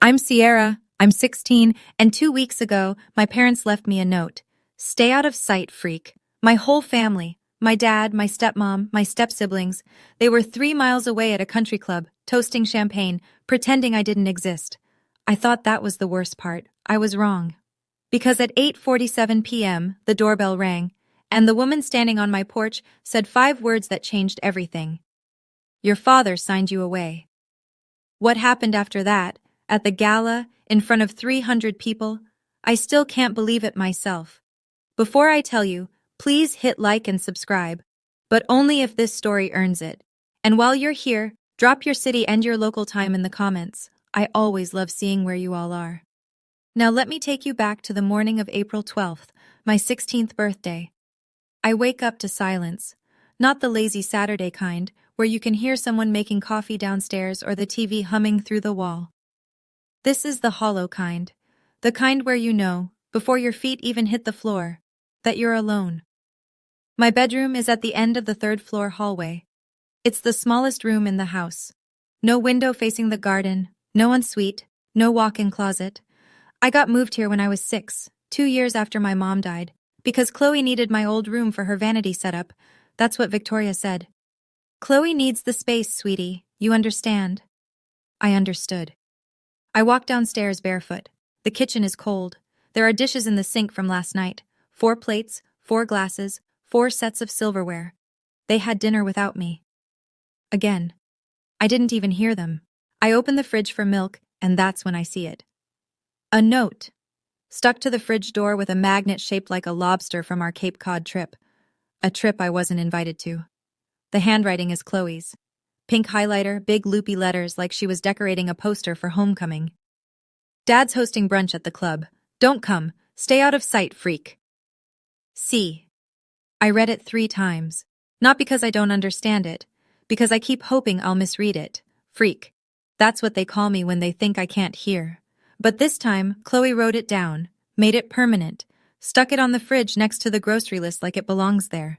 I'm Sierra, I'm 16, and 2 weeks ago, my parents left me a note. Stay out of sight, freak. My whole family, my dad, my stepmom, my step-siblings, they were 3 miles away at a country club, toasting champagne, pretending I didn't exist. I thought that was the worst part. I was wrong. Because at 8:47 p.m., the doorbell rang, and the woman standing on my porch said 5 words that changed everything. Your father signed you away. What happened after that, at the gala, in front of 300 people, I still can't believe it myself. Before I tell you, please hit like and subscribe, but only if this story earns it. And while you're here, drop your city and your local time in the comments. I always love seeing where you all are. Now let me take you back to the morning of April 12th, my 16th birthday. I wake up to silence, not the lazy Saturday kind, where you can hear someone making coffee downstairs or the TV humming through the wall. This is the hollow kind, the kind where you know, before your feet even hit the floor, that you're alone. My bedroom is at the end of the third-floor hallway. It's the smallest room in the house. No window facing the garden, no ensuite, no walk-in closet. I got moved here when I was 6, 2 years after my mom died, because Chloe needed my old room for her vanity setup. That's what Victoria said. Chloe needs the space, sweetie. You understand? I understood. I walk downstairs barefoot. The kitchen is cold. There are dishes in the sink from last night. 4 plates, 4 glasses, 4 sets of silverware. They had dinner without me. Again. I didn't even hear them. I open the fridge for milk, and that's when I see it. A note. Stuck to the fridge door with a magnet shaped like a lobster from our Cape Cod trip. A trip I wasn't invited to. The handwriting is Chloe's. Pink highlighter, big loopy letters like she was decorating a poster for homecoming. Dad's hosting brunch at the club. Don't come. Stay out of sight, freak. See. I read it 3 times. Not because I don't understand it. Because I keep hoping I'll misread it. Freak. That's what they call me when they think I can't hear. But this time, Chloe wrote it down, made it permanent, stuck it on the fridge next to the grocery list like it belongs there.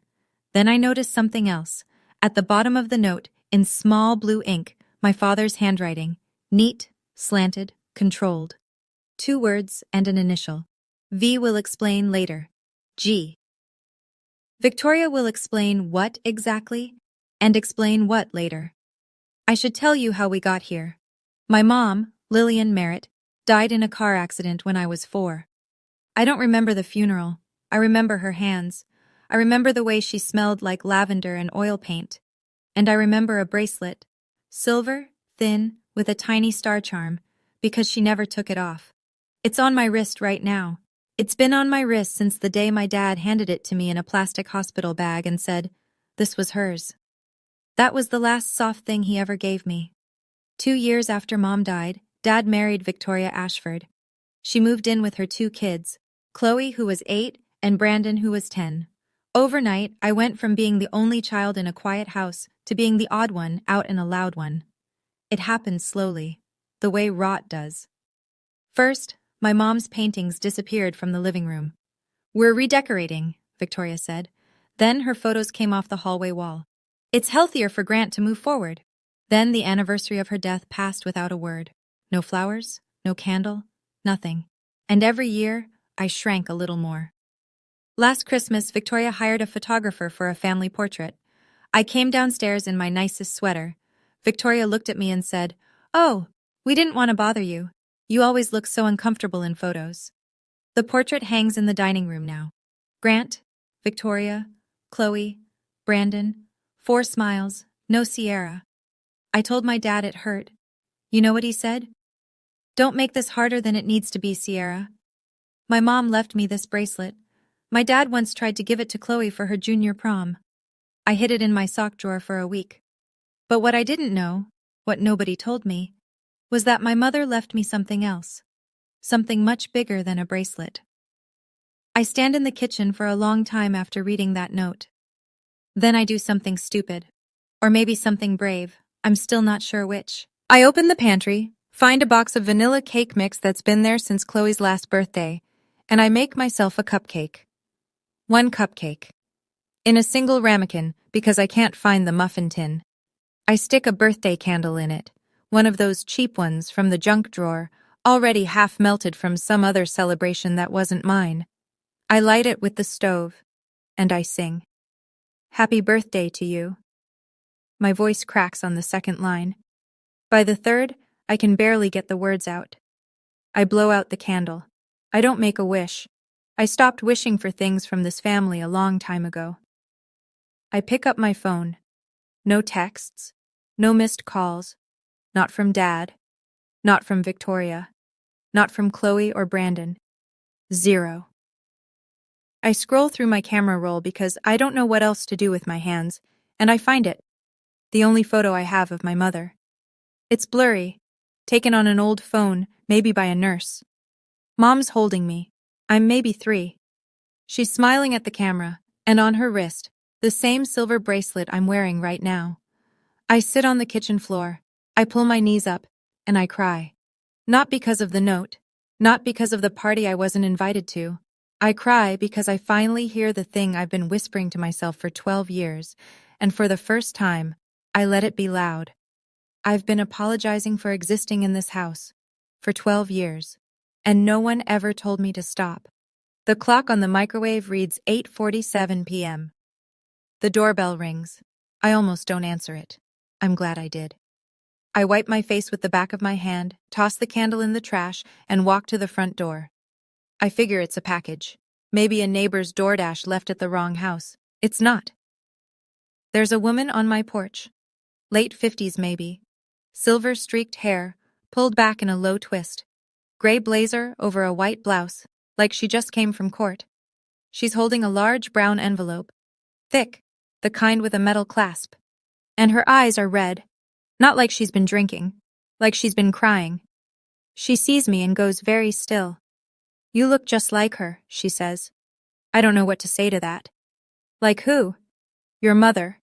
Then I noticed something else. At the bottom of the note, in small blue ink, my father's handwriting. Neat, slanted, controlled. 2 words and an initial. V will explain later. G. Victoria will explain what exactly, and explain what later. I should tell you how we got here. My mom, Lillian Merritt, died in a car accident when I was 4. I don't remember the funeral. I remember her hands. I remember the way she smelled like lavender and oil paint. And I remember a bracelet. Silver, thin, with a tiny star charm, because she never took it off. It's on my wrist right now. It's been on my wrist since the day my dad handed it to me in a plastic hospital bag and said, this was hers. That was the last soft thing he ever gave me. 2 years after Mom died, Dad married Victoria Ashford. She moved in with her 2 kids, Chloe, who was 8, and Brandon, who was 10. Overnight, I went from being the only child in a quiet house to being the odd one out in a loud one. It happened slowly, the way rot does. First, my mom's paintings disappeared from the living room. We're redecorating, Victoria said. Then her photos came off the hallway wall. It's healthier for Grant to move forward. Then the anniversary of her death passed without a word. No flowers, no candle, nothing. And every year, I shrank a little more. Last Christmas, Victoria hired a photographer for a family portrait. I came downstairs in my nicest sweater. Victoria looked at me and said, "Oh, we didn't want to bother you. You always look so uncomfortable in photos." The portrait hangs in the dining room now. Grant, Victoria, Chloe, Brandon, 4 smiles, no Sierra. I told my dad it hurt. You know what he said? "Don't make this harder than it needs to be, Sierra." My mom left me this bracelet. My dad once tried to give it to Chloe for her junior prom. I hid it in my sock drawer for a week. But what I didn't know, what nobody told me, was that my mother left me something else. Something much bigger than a bracelet. I stand in the kitchen for a long time after reading that note. Then I do something stupid. Or maybe something brave. I'm still not sure which. I open the pantry, find a box of vanilla cake mix that's been there since Chloe's last birthday, and I make myself a cupcake. 1 cupcake. In a single ramekin, because I can't find the muffin tin. I stick a birthday candle in it, one of those cheap ones from the junk drawer, already half melted from some other celebration that wasn't mine. I light it with the stove, and I sing, "Happy birthday to you." My voice cracks on the second line. By the third, I can barely get the words out. I blow out the candle. I don't make a wish. I stopped wishing for things from this family a long time ago. I pick up my phone. No texts. No missed calls. Not from Dad. Not from Victoria. Not from Chloe or Brandon. 0. I scroll through my camera roll because I don't know what else to do with my hands, and I find it. The only photo I have of my mother. It's blurry, taken on an old phone, maybe by a nurse. Mom's holding me. I'm maybe 3. She's smiling at the camera, and on her wrist, the same silver bracelet I'm wearing right now. I sit on the kitchen floor. I pull my knees up, and I cry. Not because of the note, not because of the party I wasn't invited to. I cry because I finally hear the thing I've been whispering to myself for 12 years, and for the first time, I let it be loud. I've been apologizing for existing in this house for 12 years, and no one ever told me to stop. The clock on the microwave reads 8:47 p.m. The doorbell rings. I almost don't answer it. I'm glad I did. I wipe my face with the back of my hand, toss the candle in the trash, and walk to the front door. I figure it's a package. Maybe a neighbor's DoorDash left at the wrong house. It's not. There's a woman on my porch. Late 50s maybe. Silver-streaked hair, pulled back in a low twist. Gray blazer over a white blouse, like she just came from court. She's holding a large brown envelope. Thick, the kind with a metal clasp. And her eyes are red. Not like she's been drinking. Like she's been crying. She sees me and goes very still. "You look just like her," she says. I don't know what to say to that. Like who? Your mother.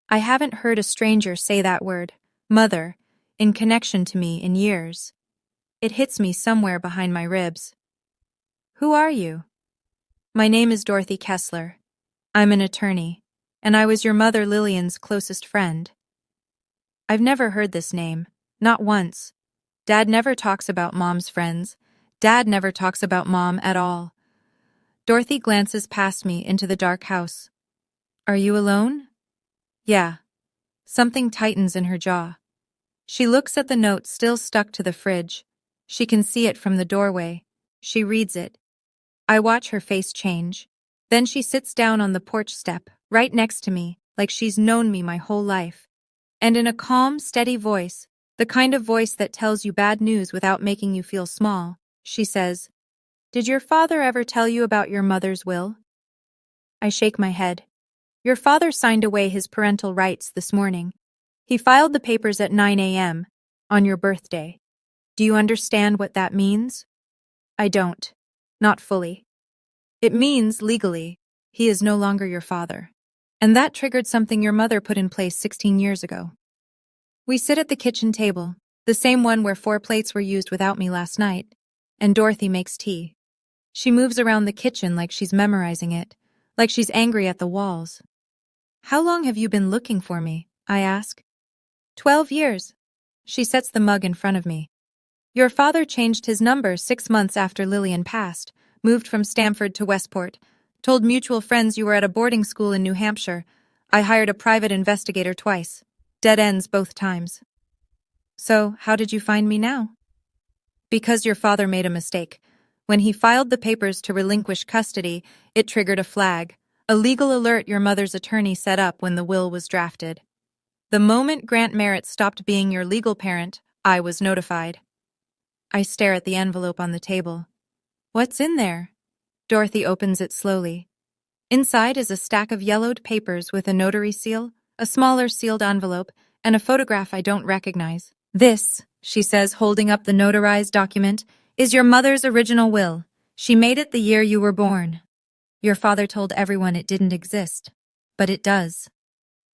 I haven't heard a stranger say that word, mother, in connection to me in years. It hits me somewhere behind my ribs. Who are you? My name is Dorothy Kessler. I'm an attorney, and I was your mother Lillian's closest friend. I've never heard this name, not once. Dad never talks about Mom's friends. Dad never talks about Mom at all. Dorothy glances past me into the dark house. Are you alone? Yeah. Something tightens in her jaw. She looks at the note still stuck to the fridge. She can see it from the doorway. She reads it. I watch her face change. Then she sits down on the porch step, right next to me, like she's known me my whole life. And in a calm, steady voice, the kind of voice that tells you bad news without making you feel small, she says, "Did your father ever tell you about your mother's will?" I shake my head. Your father signed away his parental rights this morning. He filed the papers at 9 a.m. on your birthday. Do you understand what that means? I don't. Not fully. It means, legally, he is no longer your father. And that triggered something your mother put in place 16 years ago. We sit at the kitchen table, the same one where 4 plates were used without me last night, and Dorothy makes tea. She moves around the kitchen like she's memorizing it, like she's angry at the walls. How long have you been looking for me? I ask. 12 years. She sets the mug in front of me. Your father changed his number 6 months after Lillian passed, moved from Stamford to Westport, told mutual friends you were at a boarding school in New Hampshire. I hired a private investigator twice. Dead ends both times. So, how did you find me now? Because your father made a mistake. When he filed the papers to relinquish custody, it triggered a flag, a legal alert your mother's attorney set up when the will was drafted. The moment Grant Merritt stopped being your legal parent, I was notified. I stare at the envelope on the table. What's in there? Dorothy opens it slowly. Inside is a stack of yellowed papers with a notary seal, a smaller sealed envelope, and a photograph I don't recognize. This, she says, holding up the notarized document, is your mother's original will. She made it the year you were born. Your father told everyone it didn't exist, but it does.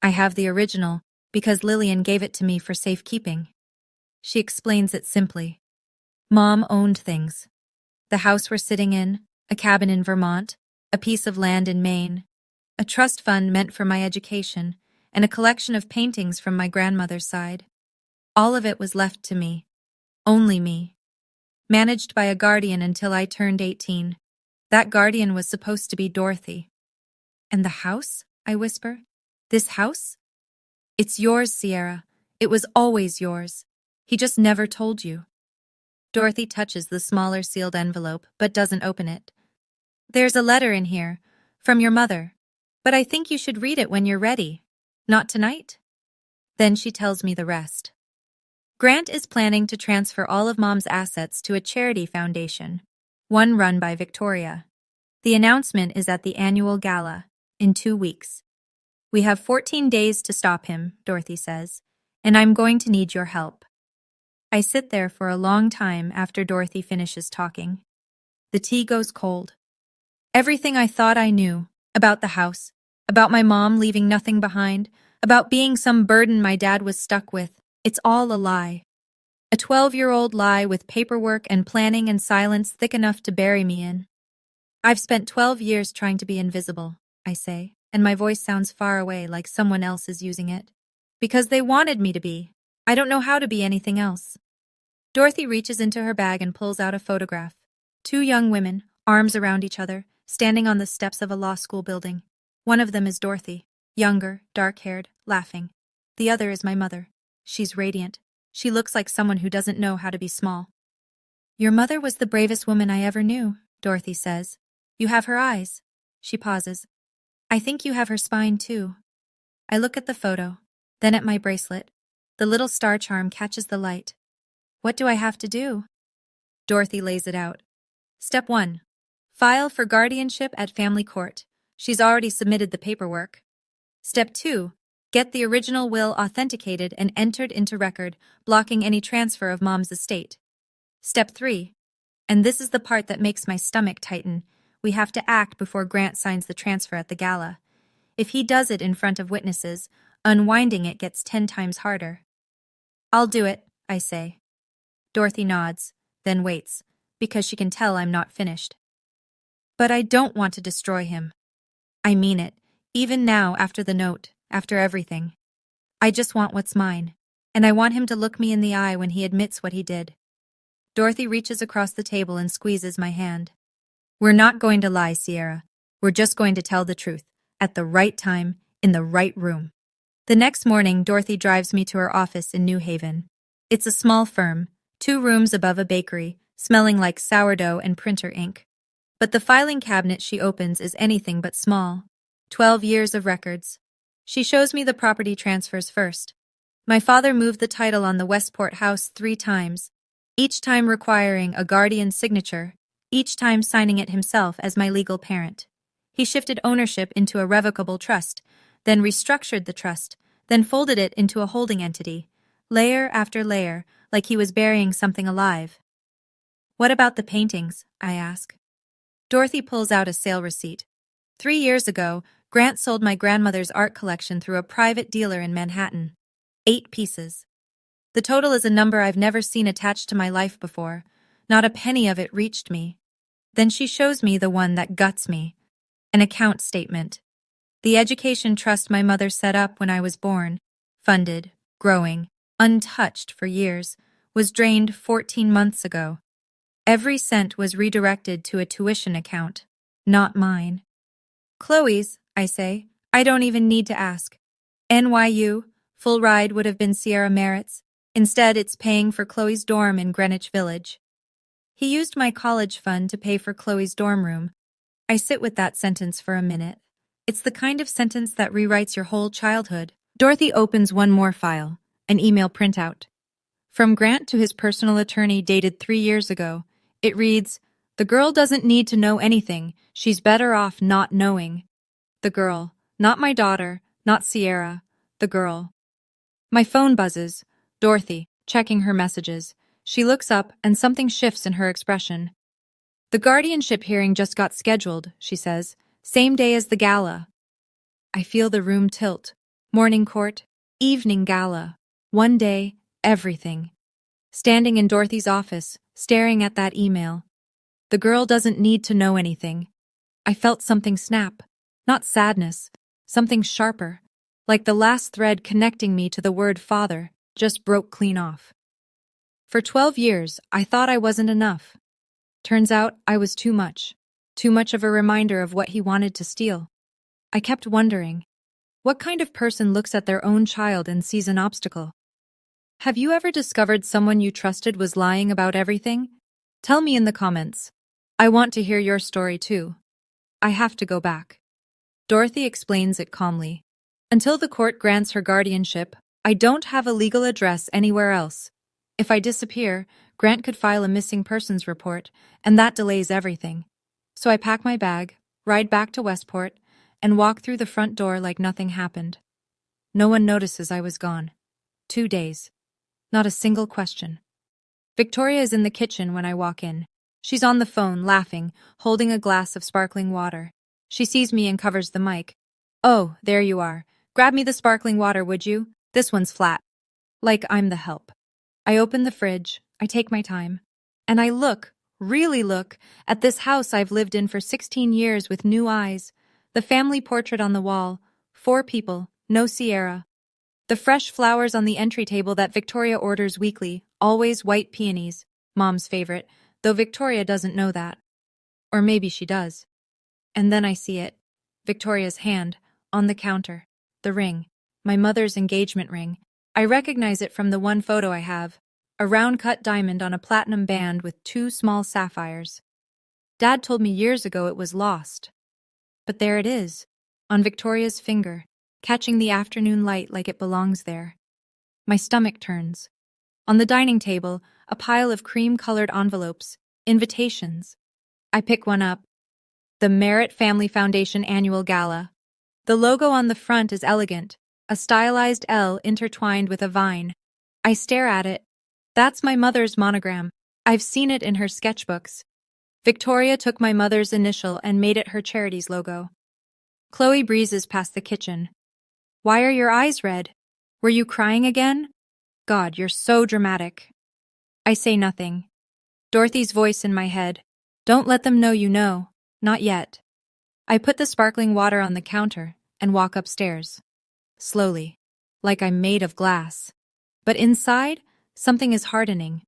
I have the original because Lillian gave it to me for safekeeping. She explains it simply. Mom owned things. The house we're sitting in, a cabin in Vermont, a piece of land in Maine, a trust fund meant for my education, and a collection of paintings from my grandmother's side. All of it was left to me. Only me. managed by a guardian until I turned 18. That guardian was supposed to be Dorothy. And the house? I whisper. This house? It's yours, Sierra. It was always yours. He just never told you. Dorothy touches the smaller sealed envelope, but doesn't open it. There's a letter in here, from your mother, but I think you should read it when you're ready. Not tonight? Then she tells me the rest. Grant is planning to transfer all of Mom's assets to a charity foundation, one run by Victoria. The announcement is at the annual gala, in 2 weeks. We have 14 days to stop him, Dorothy says, and I'm going to need your help. I sit there for a long time after Dorothy finishes talking. The tea goes cold. Everything I thought I knew, about the house, about my mom leaving nothing behind, about being some burden my dad was stuck with, it's all a lie. A 12-year-old lie with paperwork and planning and silence thick enough to bury me in. I've spent 12 years trying to be invisible, I say, and my voice sounds far away like someone else is using it. Because they wanted me to be. I don't know how to be anything else. Dorothy reaches into her bag and pulls out a photograph. 2 young women, arms around each other, standing on the steps of a law school building. One of them is Dorothy, younger, dark-haired, laughing. The other is my mother. She's radiant. She looks like someone who doesn't know how to be small. Your mother was the bravest woman I ever knew, Dorothy says. You have her eyes. She pauses. I think you have her spine, too. I look at the photo, then at my bracelet. The little star charm catches the light. What do I have to do? Dorothy lays it out. Step 1. File for guardianship at family court. She's already submitted the paperwork. Step 2. Get the original will authenticated and entered into record, blocking any transfer of Mom's estate. Step 3. And this is the part that makes my stomach tighten. We have to act before Grant signs the transfer at the gala. If he does it in front of witnesses, unwinding it gets 10 times harder. I'll do it, I say. Dorothy nods, then waits, because she can tell I'm not finished. But I don't want to destroy him. I mean it, even now after the note, after everything. I just want what's mine, and I want him to look me in the eye when he admits what he did. Dorothy reaches across the table and squeezes my hand. We're not going to lie, Sierra. We're just going to tell the truth, at the right time, in the right room. The next morning, Dorothy drives me to her office in New Haven. It's a small firm, 2 rooms above a bakery, smelling like sourdough and printer ink. But the filing cabinet she opens is anything but small. 12 years of records. She shows me the property transfers first. My father moved the title on the Westport house 3 times, each time requiring a guardian's signature, each time signing it himself as my legal parent. He shifted ownership into a revocable trust, then restructured the trust, then folded it into a holding entity, layer after layer, like he was burying something alive. What about the paintings? I ask. Dorothy pulls out a sale receipt. 3 years ago, Grant sold my grandmother's art collection through a private dealer in Manhattan. 8 pieces. The total is a number I've never seen attached to my life before. Not a penny of it reached me. Then she shows me the one that guts me. An account statement. The education trust my mother set up when I was born, funded, growing, untouched for years, was drained 14 months ago. Every cent was redirected to a tuition account, not mine. Chloe's, I say. I don't even need to ask. NYU, full ride would have been Sierra Merritt's. Instead, it's paying for Chloe's dorm in Greenwich Village. He used my college fund to pay for Chloe's dorm room. I sit with that sentence for a minute. It's the kind of sentence that rewrites your whole childhood. Dorothy opens one more file, an email printout. From Grant to his personal attorney dated 3 years ago. It reads, "The girl doesn't need to know anything. She's better off not knowing." The girl. Not my daughter, not Sierra. The girl. My phone buzzes. Dorothy, checking her messages. She looks up and something shifts in her expression. The guardianship hearing just got scheduled, she says. Same day as the gala. I feel the room tilt. Morning court, evening gala. One day, everything. Standing in Dorothy's office, staring at that email. The girl doesn't need to know anything. I felt something snap. Not sadness, something sharper. Like the last thread connecting me to the word father just broke clean off. For 12 years, I thought I wasn't enough. Turns out I was too much. Too much of a reminder of what he wanted to steal. I kept wondering, what kind of person looks at their own child and sees an obstacle? Have you ever discovered someone you trusted was lying about everything? Tell me in the comments. I want to hear your story too. I have to go back. Dorothy explains it calmly. Until the court grants her guardianship, I don't have a legal address anywhere else. If I disappear, Grant could file a missing persons report, and that delays everything. So I pack my bag, ride back to Westport, and walk through the front door like nothing happened. No one notices I was gone. 2 days. Not a single question. Victoria is in the kitchen when I walk in. She's on the phone, laughing, holding a glass of sparkling water. She sees me and covers the mic. "Oh, there you are. Grab me the sparkling water, would you? This one's flat." Like I'm the help. I open the fridge, I take my time, and I look, really look, at this house I've lived in for 16 years with new eyes. The family portrait on the wall, 4 people, no Sierra. The fresh flowers on the entry table that Victoria orders weekly, always white peonies, Mom's favorite, though Victoria doesn't know that. Or maybe she does. And then I see it. Victoria's hand, on the counter. The ring. My mother's engagement ring. I recognize it from the one photo I have. A round-cut diamond on a platinum band with 2 small sapphires. Dad told me years ago it was lost. But there it is, on Victoria's finger, catching the afternoon light like it belongs there. My stomach turns. On the dining table, a pile of cream-colored envelopes, invitations. I pick one up. The Merritt Family Foundation Annual Gala. The logo on the front is elegant, a stylized L intertwined with a vine. I stare at it. That's my mother's monogram. I've seen it in her sketchbooks. Victoria took my mother's initial and made it her charity's logo. Chloe breezes past the kitchen. "Why are your eyes red? Were you crying again? God, you're so dramatic." I say nothing. Dorothy's voice in my head. "Don't let them know you know. Not yet." I put the sparkling water on the counter and walk upstairs. Slowly, like I'm made of glass. But inside, something is hardening.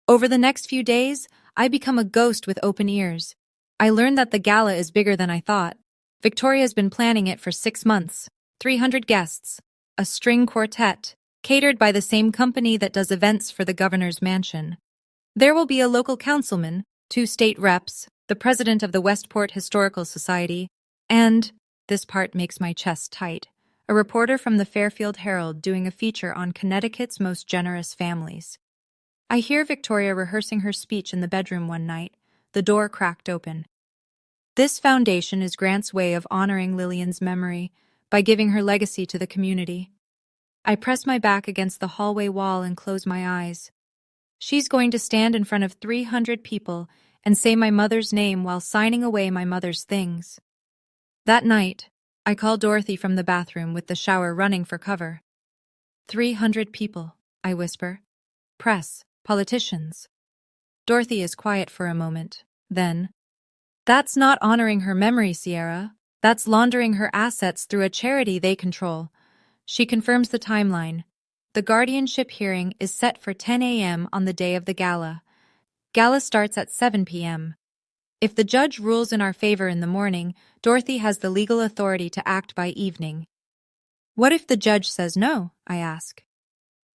Over the next few days, I become a ghost with open ears. I learn that the gala is bigger than I thought. Victoria's been planning it for 6 months. 300 guests. A string quartet, catered by the same company that does events for the governor's mansion. There will be a local councilman, 2 state reps, the president of the Westport Historical Society, and, this part makes my chest tight, a reporter from the Fairfield Herald doing a feature on Connecticut's most generous families. I hear Victoria rehearsing her speech in the bedroom one night, the door cracked open. This foundation is Grant's way of honoring Lillian's memory by giving her legacy to the community. I press my back against the hallway wall and close my eyes. She's going to stand in front of 300 people and say my mother's name while signing away my mother's things. That night, I call Dorothy from the bathroom with the shower running for cover. 300 people, I whisper. Press, politicians. Dorothy is quiet for a moment. Then, "That's not honoring her memory, Sierra. That's laundering her assets through a charity they control." She confirms the timeline. The guardianship hearing is set for 10 a.m. on the day of the gala. Gala starts at 7 p.m. If the judge rules in our favor in the morning, Dorothy has the legal authority to act by evening. "What if the judge says no?" I ask.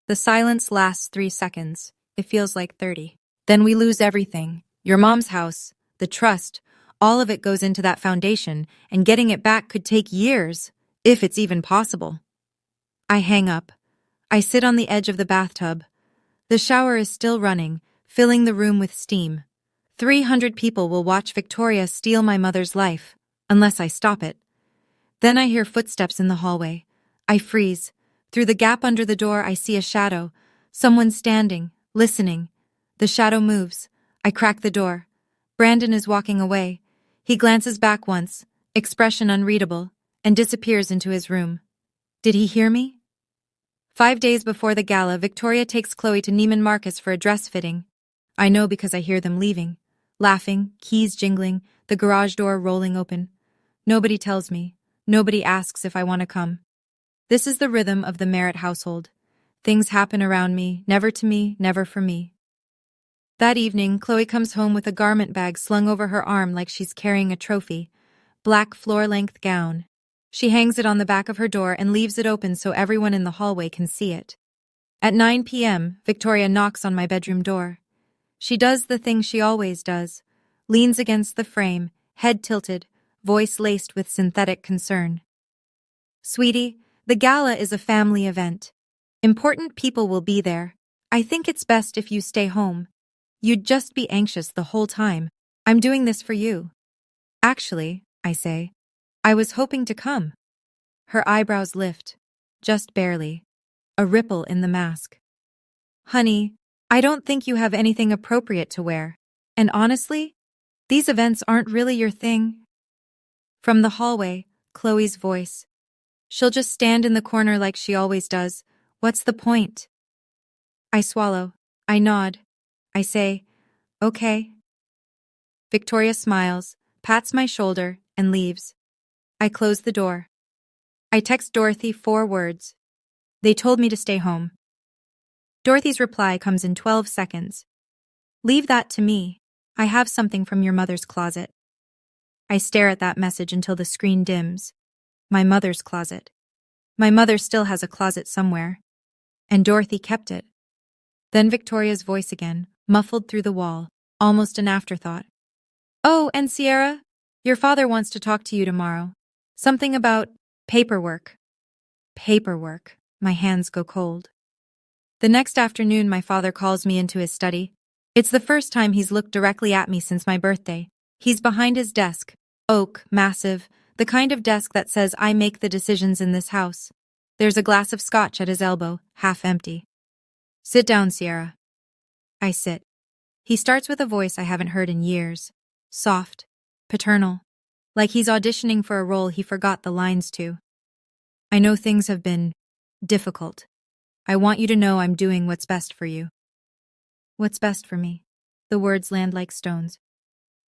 The silence lasts 3 seconds. It feels like 30. "Then we lose everything. Your mom's house, the trust, all of it goes into that foundation, and getting it back could take years, if it's even possible." I hang up. I sit on the edge of the bathtub. The shower is still running, filling the room with steam. 300 people will watch Victoria steal my mother's life, unless I stop it. Then I hear footsteps in the hallway. I freeze. Through the gap under the door, I see a shadow. Someone standing, listening. The shadow moves. I crack the door. Brandon is walking away. He glances back once, expression unreadable, and disappears into his room. Did he hear me? 5 days before the gala, Victoria takes Chloe to Neiman Marcus for a dress fitting. I know because I hear them leaving. Laughing, keys jingling, the garage door rolling open. Nobody tells me. Nobody asks if I want to come. This is the rhythm of the Merritt household. Things happen around me, never to me, never for me. That evening, Chloe comes home with a garment bag slung over her arm like she's carrying a trophy. Black floor-length gown. She hangs it on the back of her door and leaves it open so everyone in the hallway can see it. At 9 p.m., Victoria knocks on my bedroom door. She does the thing she always does. Leans against the frame, head tilted, voice laced with synthetic concern. Sweetie, the gala is a family event. Important people will be there. I think it's best if you stay home. You'd just be anxious the whole time. I'm doing this for you. Actually, I say, I was hoping to come. Her eyebrows lift, just barely. A ripple in the mask. Honey, I don't think you have anything appropriate to wear. And honestly, these events aren't really your thing. From the hallway, Chloe's voice. She'll just stand in the corner like she always does. What's the point? I swallow. I nod. I say, okay. Victoria smiles, pats my shoulder, and leaves. I close the door. I text Dorothy 4 words. They told me to stay home. Dorothy's reply comes in 12 seconds. Leave that to me. I have something from your mother's closet. I stare at that message until the screen dims. My mother's closet. My mother still has a closet somewhere. And Dorothy kept it. Then Victoria's voice again, muffled through the wall, almost an afterthought. Oh, and Sierra, your father wants to talk to you tomorrow. Something about paperwork. Paperwork. My hands go cold. The next afternoon, my father calls me into his study. It's the first time he's looked directly at me since my birthday. He's behind his desk, oak, massive, the kind of desk that says I make the decisions in this house. There's a glass of scotch at his elbow, half empty. Sit down, Sierra. I sit. He starts with a voice I haven't heard in years. Soft, paternal, like he's auditioning for a role he forgot the lines to. I know things have been difficult. I want you to know I'm doing what's best for you. What's best for me? The words land like stones.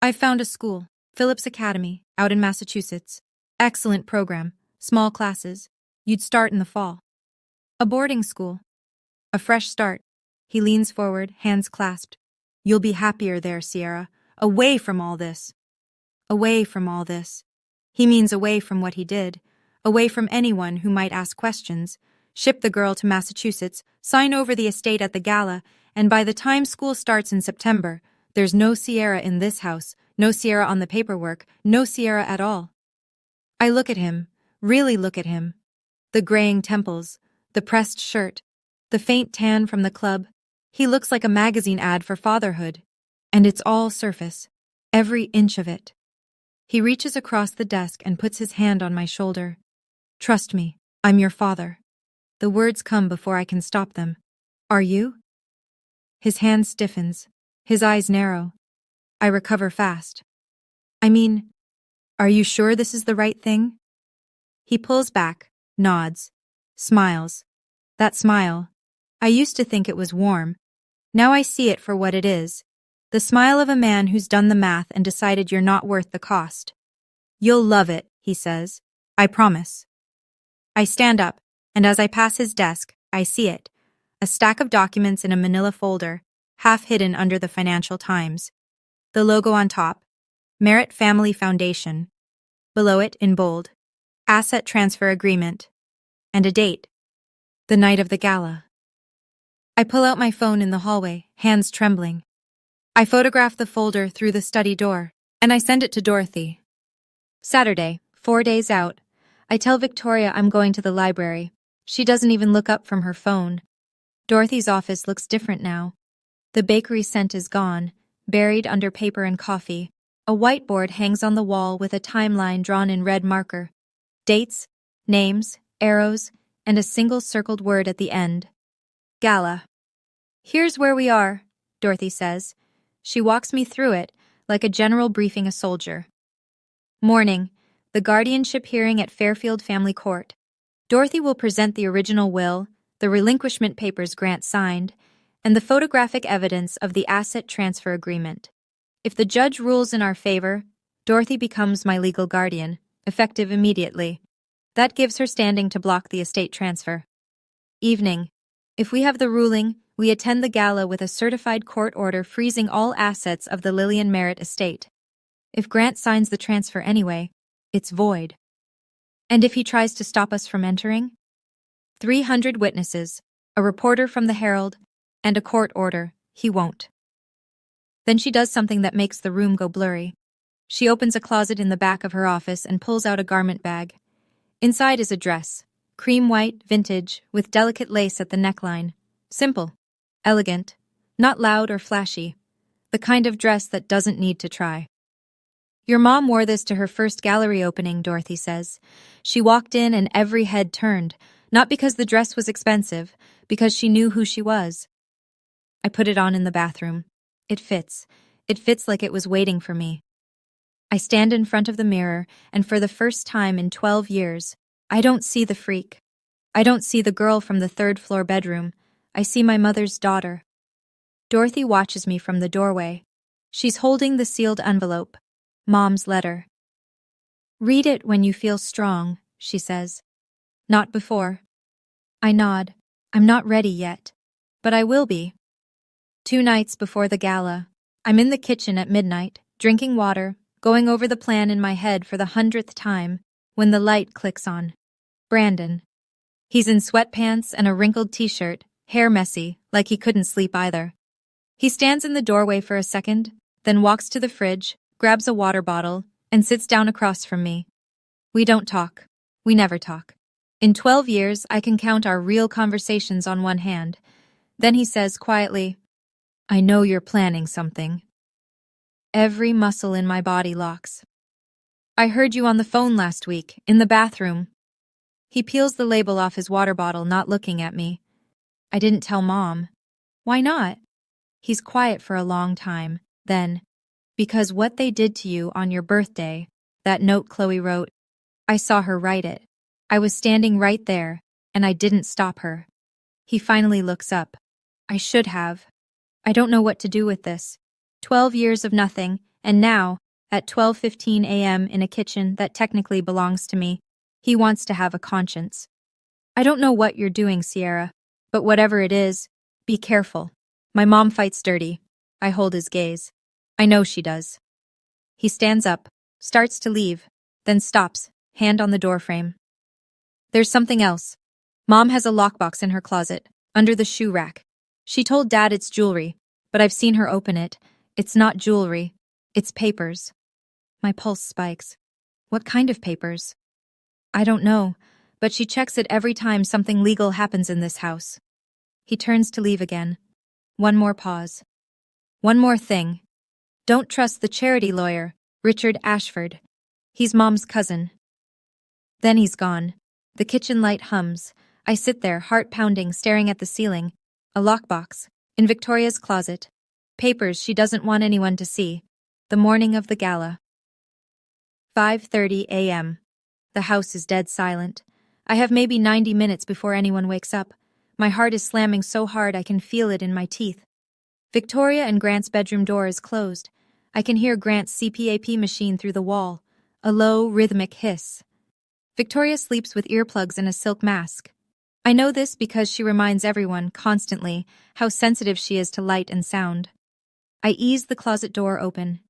I've found a school, Phillips Academy, out in Massachusetts. Excellent program, small classes. You'd start in the fall. A boarding school. A fresh start. He leans forward, hands clasped. You'll be happier there, Sierra. Away from all this. Away from all this. He means away from what he did. Away from anyone who might ask questions. Ship the girl to Massachusetts, sign over the estate at the gala, and by the time school starts in September, there's no Sierra in this house, no Sierra on the paperwork, no Sierra at all. I look at him, really look at him. The graying temples, the pressed shirt, the faint tan from the club. He looks like a magazine ad for fatherhood. And it's all surface, every inch of it. He reaches across the desk and puts his hand on my shoulder. Trust me, I'm your father. The words come before I can stop them. Are you? His hand stiffens, his eyes narrow. I recover fast. I mean, are you sure this is the right thing? He pulls back, nods, smiles. That smile. I used to think it was warm. Now I see it for what it is. The smile of a man who's done the math and decided you're not worth the cost. You'll love it, he says. I promise. I stand up, and as I pass his desk, I see it. A stack of documents in a manila folder, half hidden under the Financial Times. The logo on top, Merit Family Foundation. Below it, in bold, Asset Transfer Agreement. And a date. The night of the gala. I pull out my phone in the hallway, hands trembling. I photograph the folder through the study door, and I send it to Dorothy. Saturday, 4 days out. I tell Victoria I'm going to the library. She doesn't even look up from her phone. Dorothy's office looks different now. The bakery scent is gone, buried under paper and coffee. A whiteboard hangs on the wall with a timeline drawn in red marker. Dates, names, arrows, and a single circled word at the end. Gala. Here's where we are, Dorothy says. She walks me through it, like a general briefing a soldier. Morning, the guardianship hearing at Fairfield Family Court. Dorothy will present the original will, the relinquishment papers Grant signed, and the photographic evidence of the asset transfer agreement. If the judge rules in our favor, Dorothy becomes my legal guardian, effective immediately. That gives her standing to block the estate transfer. Evening. If we have the ruling, We attend the gala with a certified court order freezing all assets of the Lillian Merritt estate. If Grant signs the transfer anyway, it's void. And if he tries to stop us from entering? 300 witnesses, a reporter from the Herald, and a court order. He won't. Then she does something that makes the room go blurry. She opens a closet in the back of her office and pulls out a garment bag. Inside is a dress, cream white, vintage, with delicate lace at the neckline. Simple, elegant, not loud or flashy. The kind of dress that doesn't need to try. Your mom wore this to her first gallery opening, Dorothy says. She walked in and every head turned, not because the dress was expensive, because she knew who she was. I put it on in the bathroom. It fits. It fits like it was waiting for me. I stand in front of the mirror, and for the first time in 12 years, I don't see the freak. I don't see the girl from the third-floor bedroom. I see my mother's daughter. Dorothy watches me from the doorway. She's holding the sealed envelope. Mom's letter. Read it when you feel strong, she says. Not before. I nod. I'm not ready yet. But I will be. 2 nights before the gala, I'm in the kitchen at midnight, drinking water, going over the plan in my head for the 100th time, when the light clicks on. Brandon. He's in sweatpants and a wrinkled t-shirt, hair messy, like he couldn't sleep either. He stands in the doorway for a second, then walks to the fridge, grabs a water bottle, and sits down across from me. We don't talk. We never talk. In 12 years, I can count our real conversations on one hand. Then he says quietly, I know you're planning something. Every muscle in my body locks. I heard you on the phone last week, in the bathroom. He peels the label off his water bottle, not looking at me. I didn't tell Mom. Why not? He's quiet for a long time. Then, because what they did to you on your birthday, that note Chloe wrote, I saw her write it. I was standing right there, and I didn't stop her. He finally looks up. I should have. I don't know what to do with this. 12 years of nothing, and now, at 12:15 a.m. in a kitchen that technically belongs to me, he wants to have a conscience. I don't know what you're doing, Sierra, but whatever it is, be careful. My mom fights dirty. I hold his gaze. I know she does. He stands up, starts to leave, then stops, hand on the doorframe. There's something else. Mom has a lockbox in her closet, under the shoe rack. She told Dad it's jewelry, but I've seen her open it. It's not jewelry. It's papers. My pulse spikes. What kind of papers? I don't know, but she checks it every time something legal happens in this house. He turns to leave again. One more pause. One more thing. Don't trust the charity lawyer, Richard Ashford. He's Mom's cousin. Then he's gone. The kitchen light hums. I sit there, heart pounding, staring at the ceiling. A lockbox. In Victoria's closet. Papers she doesn't want anyone to see. The morning of the gala. 5:30 a.m. The house is dead silent. I have maybe 90 minutes before anyone wakes up. My heart is slamming so hard I can feel it in my teeth. Victoria and Grant's bedroom door is closed. I can hear Grant's CPAP machine through the wall. A low, rhythmic hiss. Victoria sleeps with earplugs and a silk mask. I know this because she reminds everyone, constantly, how sensitive she is to light and sound. I ease the closet door open.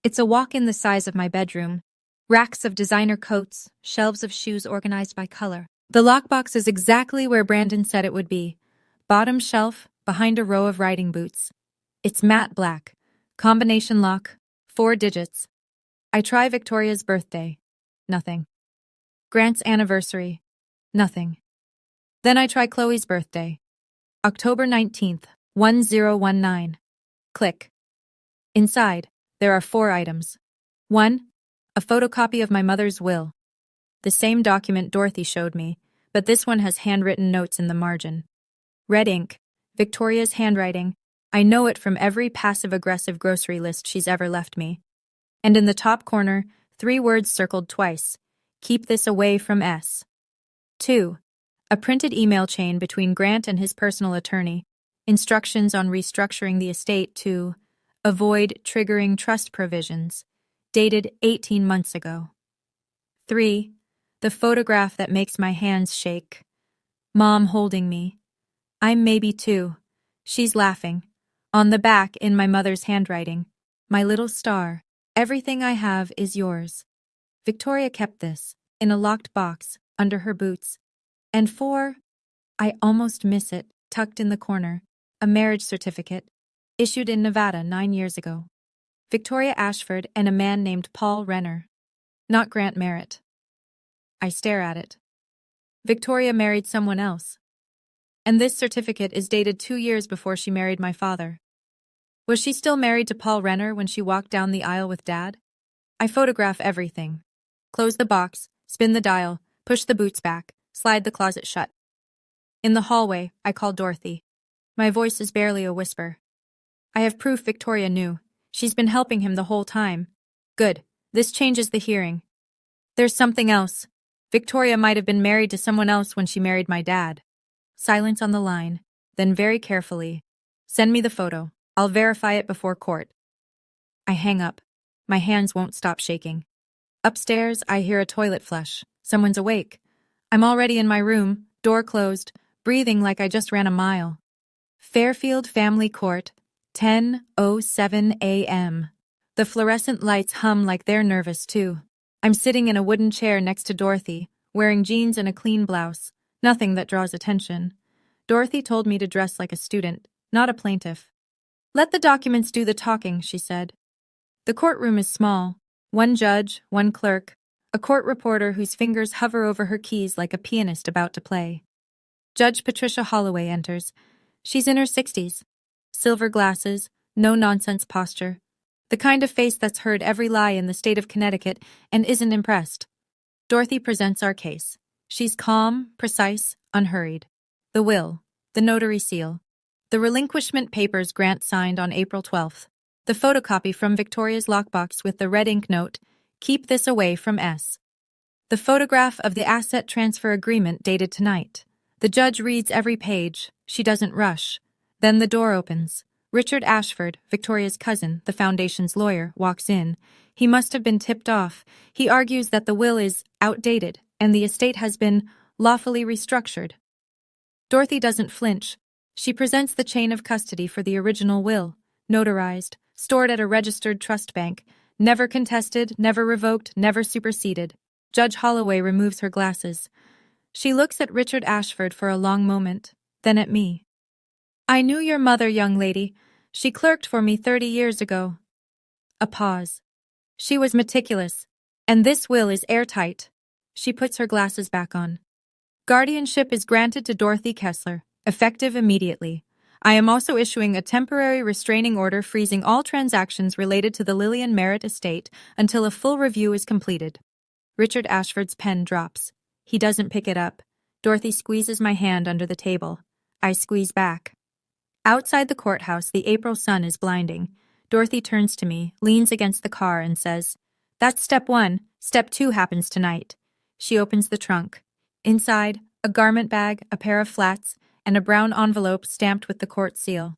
It's a walk-in the size of my bedroom. Racks of designer coats, shelves of shoes organized by color. The lockbox is exactly where Brandon said it would be. Bottom shelf, behind a row of riding boots. It's matte black. Combination lock, 4 digits. I try Victoria's birthday. Nothing. Grant's anniversary. Nothing. Then I try Chloe's birthday. October 19th, 1019. Click. Inside, there are 4 items. 1. A photocopy of my mother's will. The same document Dorothy showed me, but this one has handwritten notes in the margin. Red ink, Victoria's handwriting. I know it from every passive-aggressive grocery list she's ever left me. And in the top corner, 3 words circled twice. Keep this away from S. 2. A printed email chain between Grant and his personal attorney. Instructions on restructuring the estate to avoid triggering trust provisions. Dated 18 months ago. 3. The photograph that makes my hands shake. Mom holding me. I'm maybe 2. She's laughing. On the back, in my mother's handwriting. My little star, everything I have is yours. Victoria kept this, in a locked box, under her boots. And I almost miss it, tucked in the corner, a marriage certificate, issued in Nevada 9 years ago. Victoria Ashford and a man named Paul Renner. Not Grant Merritt. I stare at it. Victoria married someone else. And this certificate is dated 2 years before she married my father. Was she still married to Paul Renner when she walked down the aisle with Dad? I photograph everything. Close the box, spin the dial, push the boots back, slide the closet shut. In the hallway, I call Dorothy. My voice is barely a whisper. I have proof Victoria knew. She's been helping him the whole time. Good. This changes the hearing. There's something else. Victoria might have been married to someone else when she married my dad. Silence on the line, then very carefully. Send me the photo. I'll verify it before court. I hang up. My hands won't stop shaking. Upstairs, I hear a toilet flush. Someone's awake. I'm already in my room, door closed, breathing like I just ran a mile. Fairfield Family Court, 10:07 a.m. The fluorescent lights hum like they're nervous too. I'm sitting in a wooden chair next to Dorothy, wearing jeans and a clean blouse. Nothing that draws attention. Dorothy told me to dress like a student, not a plaintiff. Let the documents do the talking, she said. The courtroom is small. One judge, one clerk, a court reporter whose fingers hover over her keys like a pianist about to play. Judge Patricia Holloway enters. She's in her 60s. Silver glasses, no-nonsense posture. The kind of face that's heard every lie in the state of Connecticut and isn't impressed. Dorothy presents our case. She's calm, precise, unhurried. The will, the notary seal, the relinquishment papers Grant signed on April 12th, the photocopy from Victoria's lockbox with the red ink note, "Keep this away from S." The photograph of the asset transfer agreement dated tonight. The judge reads every page. She doesn't rush. Then the door opens. Richard Ashford, Victoria's cousin, the foundation's lawyer, walks in. He must have been tipped off. He argues that the will is outdated and the estate has been lawfully restructured. Dorothy doesn't flinch. She presents the chain of custody for the original will, notarized, stored at a registered trust bank, never contested, never revoked, never superseded. Judge Holloway removes her glasses. She looks at Richard Ashford for a long moment, then at me. "I knew your mother, young lady. She clerked for me 30 years ago." A pause. "She was meticulous. And this will is airtight." She puts her glasses back on. "Guardianship is granted to Dorothy Kessler, effective immediately. I am also issuing a temporary restraining order freezing all transactions related to the Lillian Merritt estate until a full review is completed." Richard Ashford's pen drops. He doesn't pick it up. Dorothy squeezes my hand under the table. I squeeze back. Outside the courthouse, the April sun is blinding. Dorothy turns to me, leans against the car, and says, "That's step 1. Step 2 happens tonight." She opens the trunk. Inside, a garment bag, a pair of flats, and a brown envelope stamped with the court seal.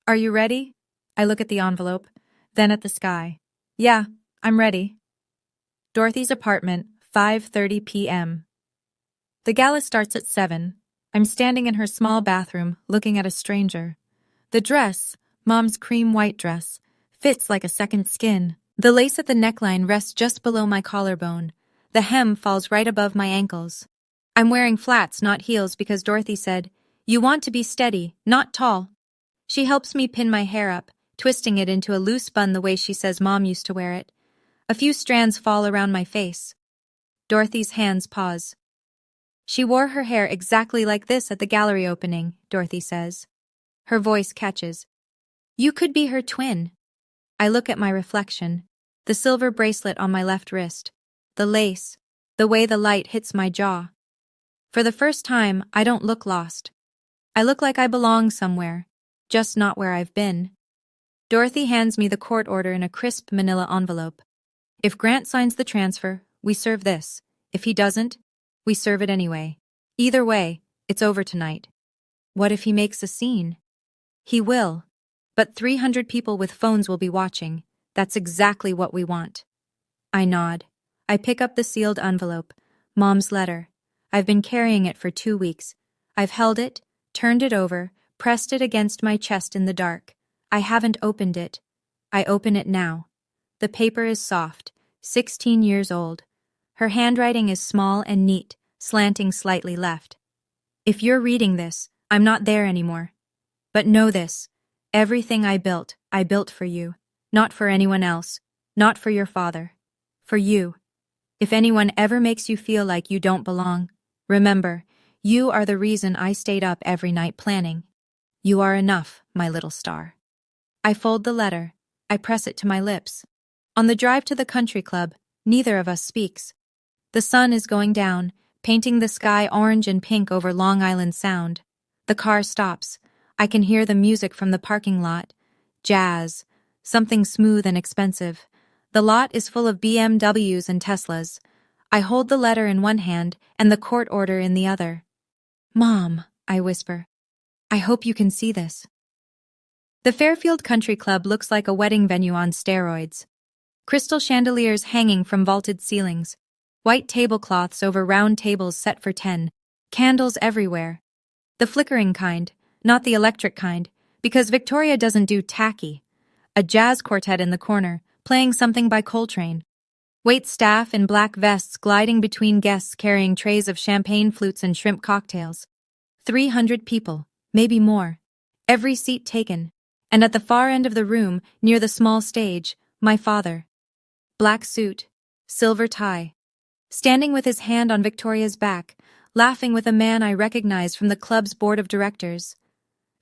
"Are you ready?" I look at the envelope, then at the sky. "Yeah, I'm ready." Dorothy's apartment, 5:30 p.m. The gala starts at 7. I'm standing in her small bathroom, looking at a stranger. The dress, Mom's cream white dress, fits like a second skin. The lace at the neckline rests just below my collarbone. The hem falls right above my ankles. I'm wearing flats, not heels, because Dorothy said, "You want to be steady, not tall." She helps me pin my hair up, twisting it into a loose bun the way she says Mom used to wear it. A few strands fall around my face. Dorothy's hands pause. "She wore her hair exactly like this at the gallery opening," Dorothy says. Her voice catches. "You could be her twin." I look at my reflection, the silver bracelet on my left wrist, the lace, the way the light hits my jaw. For the first time, I don't look lost. I look like I belong somewhere, just not where I've been. Dorothy hands me the court order in a crisp manila envelope. If Grant signs the transfer, we serve this. If he doesn't, we serve it anyway. Either way, it's over tonight. What if he makes a scene? He will. But 300 people with phones will be watching. That's exactly what we want. I nod. I pick up the sealed envelope. Mom's letter. I've been carrying it for 2 weeks. I've held it, turned it over, pressed it against my chest in the dark. I haven't opened it. I open it now. The paper is soft, 16 years old. Her handwriting is small and neat, slanting slightly left. If you're reading this, I'm not there anymore. But know this, everything I built for you. Not for anyone else, not for your father. For you. If anyone ever makes you feel like you don't belong, remember, you are the reason I stayed up every night planning. You are enough, my little star. I fold the letter. I press it to my lips. On the drive to the country club, neither of us speaks. The sun is going down, painting the sky orange and pink over Long Island Sound. The car stops. I can hear the music from the parking lot. Jazz. Something smooth and expensive. The lot is full of BMWs and Teslas. I hold the letter in one hand and the court order in the other. Mom, I whisper. I hope you can see this. The Fairfield Country Club looks like a wedding venue on steroids. Crystal chandeliers hanging from vaulted ceilings. White tablecloths over round tables set for 10. Candles everywhere. The flickering kind, not the electric kind, because Victoria doesn't do tacky. A jazz quartet in the corner, playing something by Coltrane. Wait staff in black vests gliding between guests carrying trays of champagne flutes and shrimp cocktails. 300 people, maybe more. Every seat taken. And at the far end of the room, near the small stage, my father. Black suit, silver tie. Standing with his hand on Victoria's back, laughing with a man I recognize from the club's board of directors.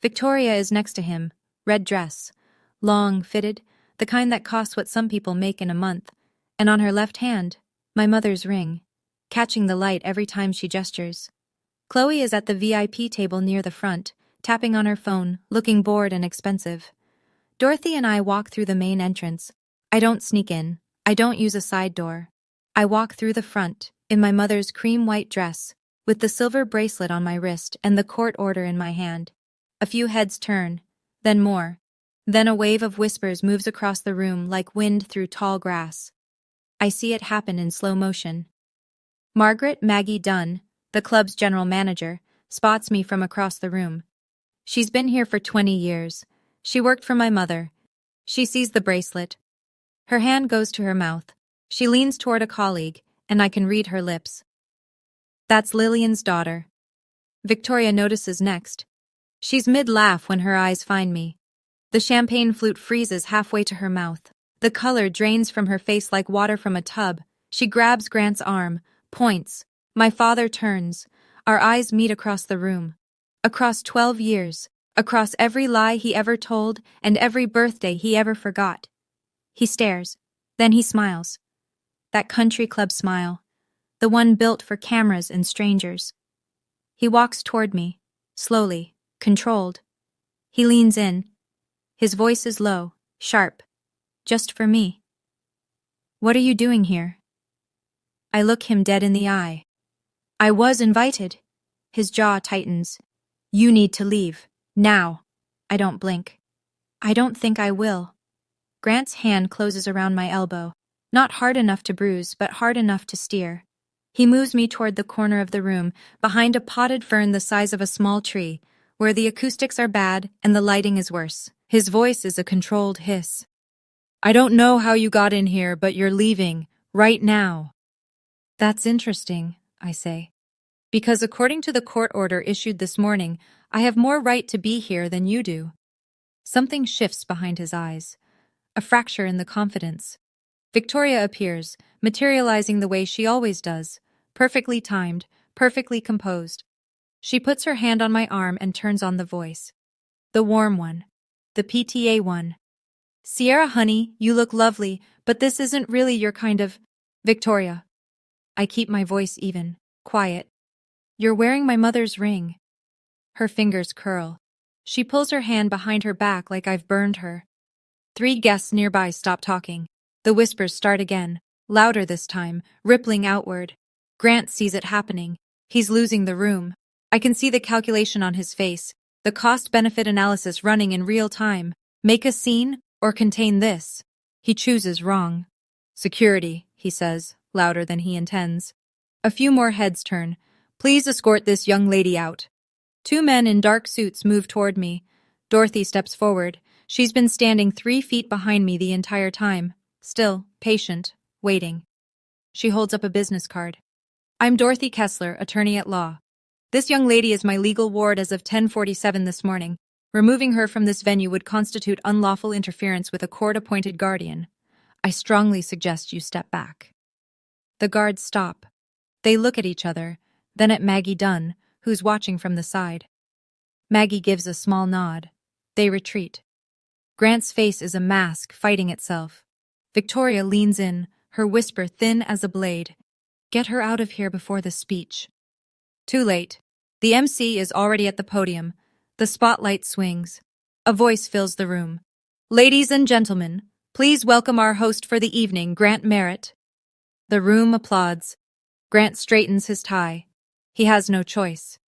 Victoria is next to him, red dress. Long, fitted, the kind that costs what some people make in a month, and on her left hand, my mother's ring, catching the light every time she gestures. Chloe is at the VIP table near the front, tapping on her phone, looking bored and expensive. Dorothy and I walk through the main entrance. I don't sneak in. I don't use a side door. I walk through the front, in my mother's cream-white dress, with the silver bracelet on my wrist and the court order in my hand. A few heads turn, then more. Then a wave of whispers moves across the room like wind through tall grass. I see it happen in slow motion. Margaret Maggie Dunn, the club's general manager, spots me from across the room. She's been here for 20 years. She worked for my mother. She sees the bracelet. Her hand goes to her mouth. She leans toward a colleague, and I can read her lips. That's Lillian's daughter. Victoria notices next. She's mid-laugh when her eyes find me. The champagne flute freezes halfway to her mouth. The color drains from her face like water from a tub. She grabs Grant's arm, points. My father turns. Our eyes meet across the room. Across 12 years. Across every lie he ever told and every birthday he ever forgot. He stares. Then he smiles. That country club smile. The one built for cameras and strangers. He walks toward me. Slowly. Controlled. He leans in. His voice is low, sharp. Just for me. What are you doing here? I look him dead in the eye. I was invited. His jaw tightens. You need to leave. Now. I don't blink. I don't think I will. Grant's hand closes around my elbow. Not hard enough to bruise, but hard enough to steer. He moves me toward the corner of the room, behind a potted fern the size of a small tree, where the acoustics are bad and the lighting is worse. His voice is a controlled hiss. I don't know how you got in here, but you're leaving, right now. That's interesting, I say. Because according to the court order issued this morning, I have more right to be here than you do. Something shifts behind his eyes. A fracture in the confidence. Victoria appears, materializing the way she always does, perfectly timed, perfectly composed. She puts her hand on my arm and turns on the voice. The warm one. The PTA one. Sierra, honey, you look lovely, but this isn't really your kind of... Victoria. I keep my voice even, quiet. You're wearing my mother's ring. Her fingers curl. She pulls her hand behind her back like I've burned her. 3 guests nearby stop talking. The whispers start again, louder this time, rippling outward. Grant sees it happening. He's losing the room. I can see the calculation on his face, the cost-benefit analysis running in real time. Make a scene or contain this. He chooses wrong. Security, he says, louder than he intends. A few more heads turn. Please escort this young lady out. Two men in dark suits move toward me. Dorothy steps forward. She's been standing 3 feet behind me the entire time. Still, patient, waiting. She holds up a business card. I'm Dorothy Kessler, attorney at law. This young lady is my legal ward as of 10:47 this morning. Removing her from this venue would constitute unlawful interference with a court-appointed guardian. I strongly suggest you step back. The guards stop. They look at each other, then at Maggie Dunn, who's watching from the side. Maggie gives a small nod. They retreat. Grant's face is a mask fighting itself. Victoria leans in, her whisper thin as a blade. Get her out of here before the speech. Too late. The MC is already at the podium. The spotlight swings. A voice fills the room. Ladies and gentlemen, please welcome our host for the evening, Grant Merritt. The room applauds. Grant straightens his tie. He has no choice.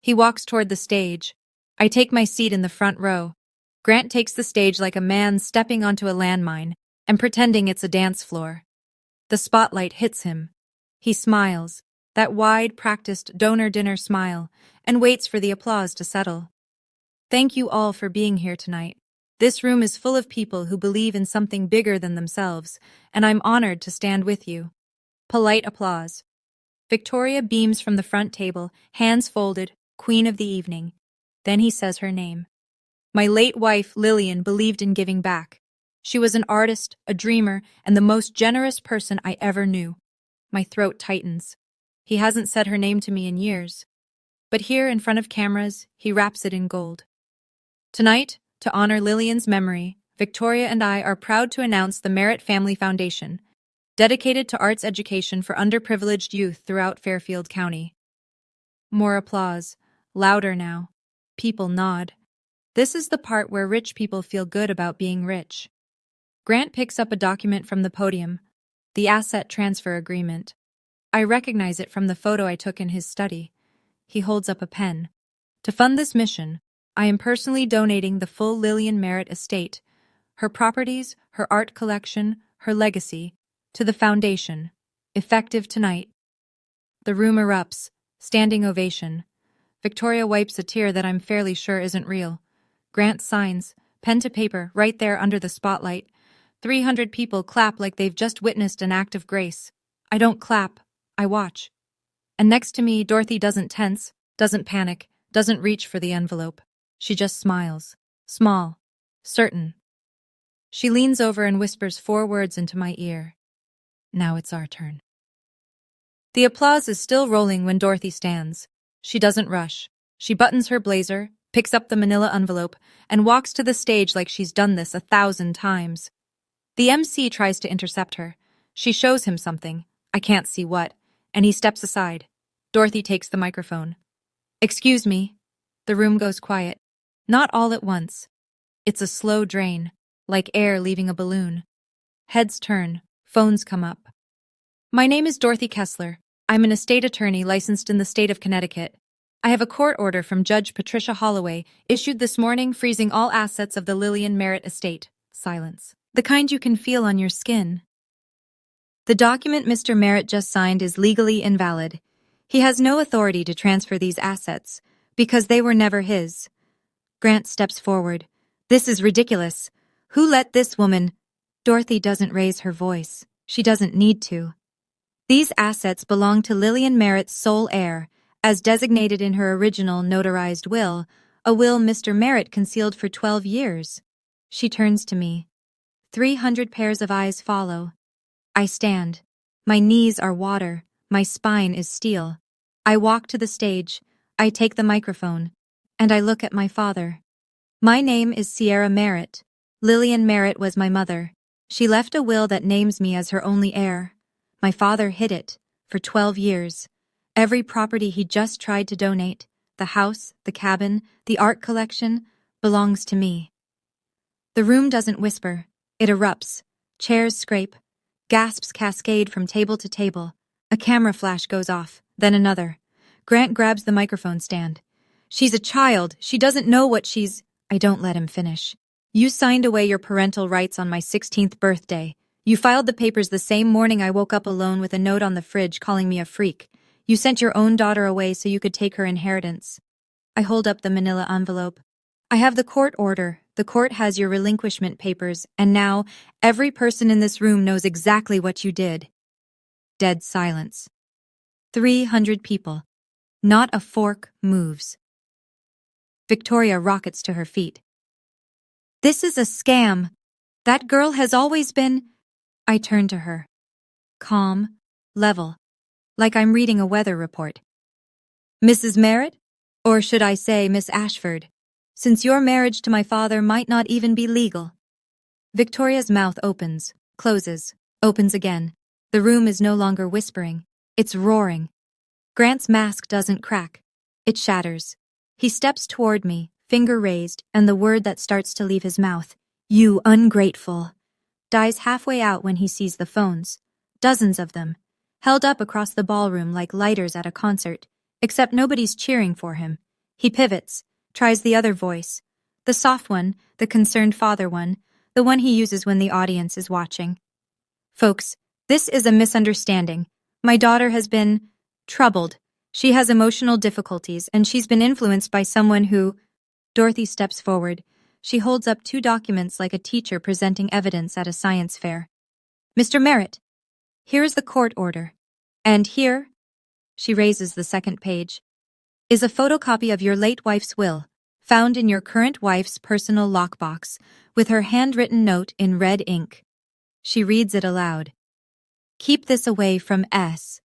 He walks toward the stage. I take my seat in the front row. Grant takes the stage like a man stepping onto a landmine and pretending it's a dance floor. The spotlight hits him. He smiles, that wide, practiced donor dinner smile, and waits for the applause to settle. Thank you all for being here tonight. This room is full of people who believe in something bigger than themselves, and I'm honored to stand with you. Polite applause. Victoria beams from the front table, hands folded, queen of the evening. Then he says her name. My late wife, Lillian, believed in giving back. She was an artist, a dreamer, and the most generous person I ever knew. My throat tightens. He hasn't said her name to me in years. But here, in front of cameras, he wraps it in gold. Tonight, to honor Lillian's memory, Victoria and I are proud to announce the Merritt Family Foundation, dedicated to arts education for underprivileged youth throughout Fairfield County. More applause. Louder now. People nod. This is the part where rich people feel good about being rich. Grant picks up a document from the podium, the asset transfer agreement. I recognize it from the photo I took in his study. He holds up a pen. To fund this mission, I am personally donating the full Lillian Merritt estate, her properties, her art collection, her legacy, to the foundation, effective tonight. The room erupts, standing ovation. Victoria wipes a tear that I'm fairly sure isn't real. Grant signs, pen to paper, right there under the spotlight. 300 people clap like they've just witnessed an act of grace. I don't clap, I watch. And next to me, Dorothy doesn't tense, doesn't panic, doesn't reach for the envelope. She just smiles. Small. Certain. She leans over and whispers 4 words into my ear. Now it's our turn. The applause is still rolling when Dorothy stands. She doesn't rush. She buttons her blazer, picks up the manila envelope, and walks to the stage like she's done this 1,000 times. The MC tries to intercept her. She shows him something. I can't see what, and he steps aside. Dorothy takes the microphone. Excuse me. The room goes quiet. Not all at once. It's a slow drain, like air leaving a balloon. Heads turn, phones come up. My name is Dorothy Kessler. I'm an estate attorney licensed in the state of Connecticut. I have a court order from Judge Patricia Holloway, issued this morning, freezing all assets of the Lillian Merritt estate. Silence. The kind you can feel on your skin. The document Mr. Merritt just signed is legally invalid. He has no authority to transfer these assets, because they were never his. Grant steps forward. This is ridiculous. Who let this woman? Dorothy doesn't raise her voice. She doesn't need to. These assets belong to Lillian Merritt's sole heir, as designated in her original notarized will, a will Mr. Merritt concealed for 12 years. She turns to me. 300 pairs of eyes follow. I stand. My knees are water. My spine is steel. I walk to the stage. I take the microphone. And I look at my father. My name is Sierra Merritt. Lillian Merritt was my mother. She left a will that names me as her only heir. My father hid it for 12 years. Every property he just tried to donate, the house, the cabin, the art collection, belongs to me. The room doesn't whisper. It erupts. Chairs scrape. Gasps cascade from table to table. A camera flash goes off, then another. Grant grabs the microphone stand. She's a child. She doesn't know what she's... I don't let him finish. You signed away your parental rights on my 16th birthday. You filed the papers the same morning I woke up alone with a note on the fridge calling me a freak. You sent your own daughter away so you could take her inheritance. I hold up the manila envelope. I have the court order. The court has your relinquishment papers, and now every person in this room knows exactly what you did. Dead silence. 300 people. Not a fork moves. Victoria rockets to her feet. This is a scam. That girl has always been... I turn to her. Calm, level, like I'm reading a weather report. Mrs. Merritt? Or should I say Miss Ashford? Since your marriage to my father might not even be legal. Victoria's mouth opens, closes, opens again. The room is no longer whispering. It's roaring. Grant's mask doesn't crack. It shatters. He steps toward me, finger raised, and the word that starts to leave his mouth, "You ungrateful," dies halfway out when he sees the phones. Dozens of them, held up across the ballroom like lighters at a concert, except nobody's cheering for him. He pivots, tries the other voice, the soft one, the concerned father one, the one he uses when the audience is watching. Folks, this is a misunderstanding. My daughter has been troubled. She has emotional difficulties, and she's been influenced by someone who... Dorothy steps forward. She holds up 2 documents like a teacher presenting evidence at a science fair. Mr. Merritt, here is the court order. And here, she raises the second page, is a photocopy of your late wife's will, found in your current wife's personal lockbox, with her handwritten note in red ink. She reads it aloud. Keep this away from S.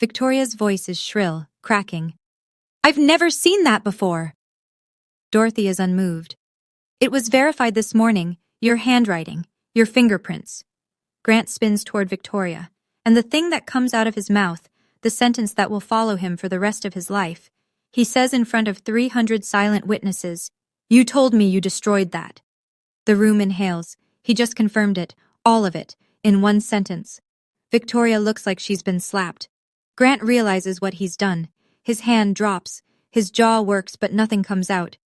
Victoria's voice is shrill, cracking. I've never seen that before. Dorothy is unmoved. It was verified this morning, your handwriting, your fingerprints. Grant spins toward Victoria, and the thing that comes out of his mouth, the sentence that will follow him for the rest of his life, he says in front of 300 silent witnesses, "You told me you destroyed that." The room inhales. He just confirmed it, all of it, in one sentence. Victoria looks like she's been slapped. Grant realizes what he's done. His hand drops. His jaw works, but nothing comes out.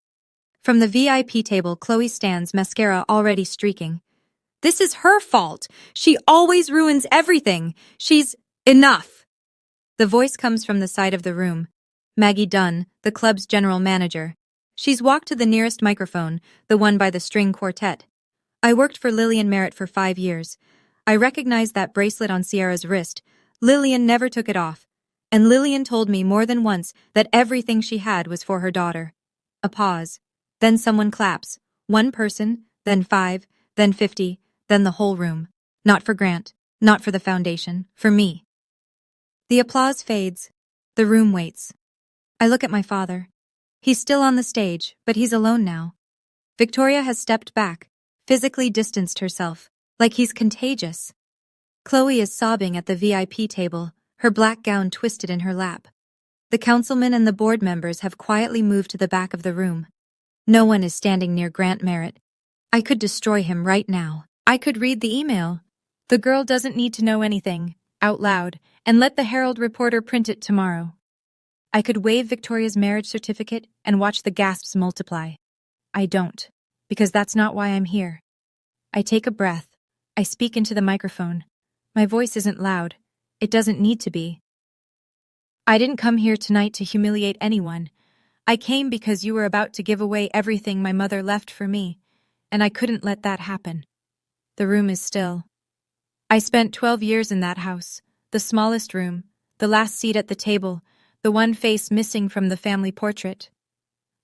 From the VIP table, Chloe stands, mascara already streaking. This is her fault. She always ruins everything. She's... Enough. The voice comes from the side of the room. Maggie Dunn, the club's general manager. She's walked to the nearest microphone, the one by the string quartet. I worked for Lillian Merritt for 5 years. I recognized that bracelet on Sierra's wrist. Lillian never took it off. And Lillian told me more than once that everything she had was for her daughter. A pause. Then someone claps. One person, then 5, then 50, then the whole room. Not for Grant, not for the foundation, for me. The applause fades. The room waits. I look at my father. He's still on the stage, but he's alone now. Victoria has stepped back, physically distanced herself, like he's contagious. Chloe is sobbing at the VIP table, her black gown twisted in her lap. The councilmen and the board members have quietly moved to the back of the room. No one is standing near Grant Merritt. I could destroy him right now. I could read the email. The girl doesn't need to know anything, out loud, and let the Herald reporter print it tomorrow. I could waive Victoria's marriage certificate and watch the gasps multiply. I don't, because that's not why I'm here. I take a breath. I speak into the microphone. My voice isn't loud. It doesn't need to be. I didn't come here tonight to humiliate anyone. I came because you were about to give away everything my mother left for me, and I couldn't let that happen. The room is still. I spent 12 years in that house, the smallest room, the last seat at the table, the one face missing from the family portrait.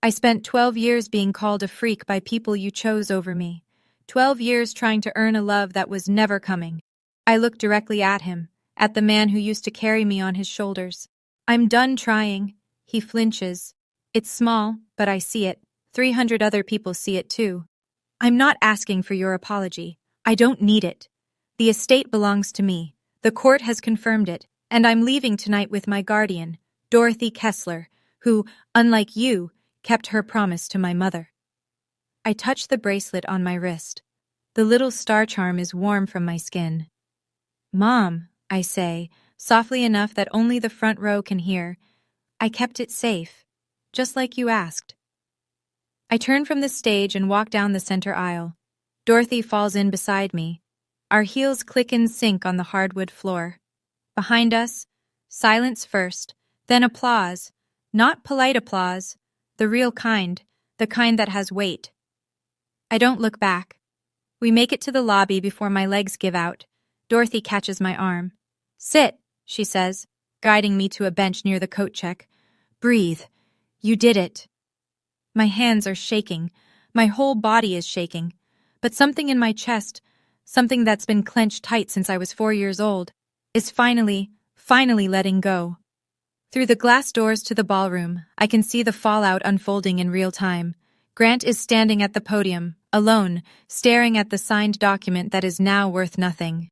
I spent 12 years being called a freak by people you chose over me, 12 years trying to earn a love that was never coming. I look directly at him, at the man who used to carry me on his shoulders. I'm done trying. He flinches. It's small, but I see it. 300 other people see it too. I'm not asking for your apology. I don't need it. The estate belongs to me. The court has confirmed it, and I'm leaving tonight with my guardian, Dorothy Kessler, who, unlike you, kept her promise to my mother. I touch the bracelet on my wrist. The little star charm is warm from my skin. Mom, I say, softly enough that only the front row can hear, I kept it safe. Just like you asked. I turn from the stage and walk down the center aisle. Dorothy falls in beside me. Our heels click and sink on the hardwood floor. Behind us, silence first, then applause, Not polite applause, the real kind, the kind that has weight. I don't look back. We make it to the lobby before my legs give out. Dorothy catches my arm. Sit, she says, guiding me to a bench near the coat check. Breathe. You did it. My hands are shaking. My whole body is shaking. But something in my chest, something that's been clenched tight since I was 4 years old, is finally letting go. Through the glass doors to the ballroom, I can see the fallout unfolding in real time. Grant is standing at the podium, alone, staring at the signed document that is now worth nothing.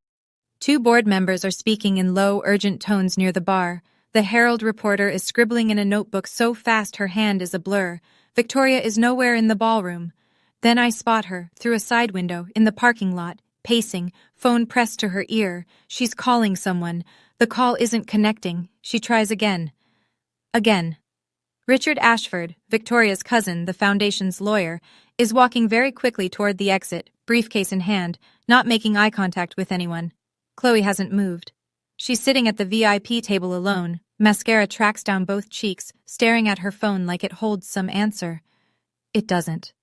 2 board members are speaking in low, urgent tones near the bar. The Herald reporter is scribbling in a notebook so fast her hand is a blur. Victoria is nowhere in the ballroom. Then I spot her, through a side window, in the parking lot, pacing, phone pressed to her ear. She's calling someone. The call isn't connecting. She tries again. Again. Richard Ashford, Victoria's cousin, the foundation's lawyer, is walking very quickly toward the exit, briefcase in hand, not making eye contact with anyone. Chloe hasn't moved. She's sitting at the VIP table alone, mascara tracks down both cheeks, staring at her phone like it holds some answer. It doesn't.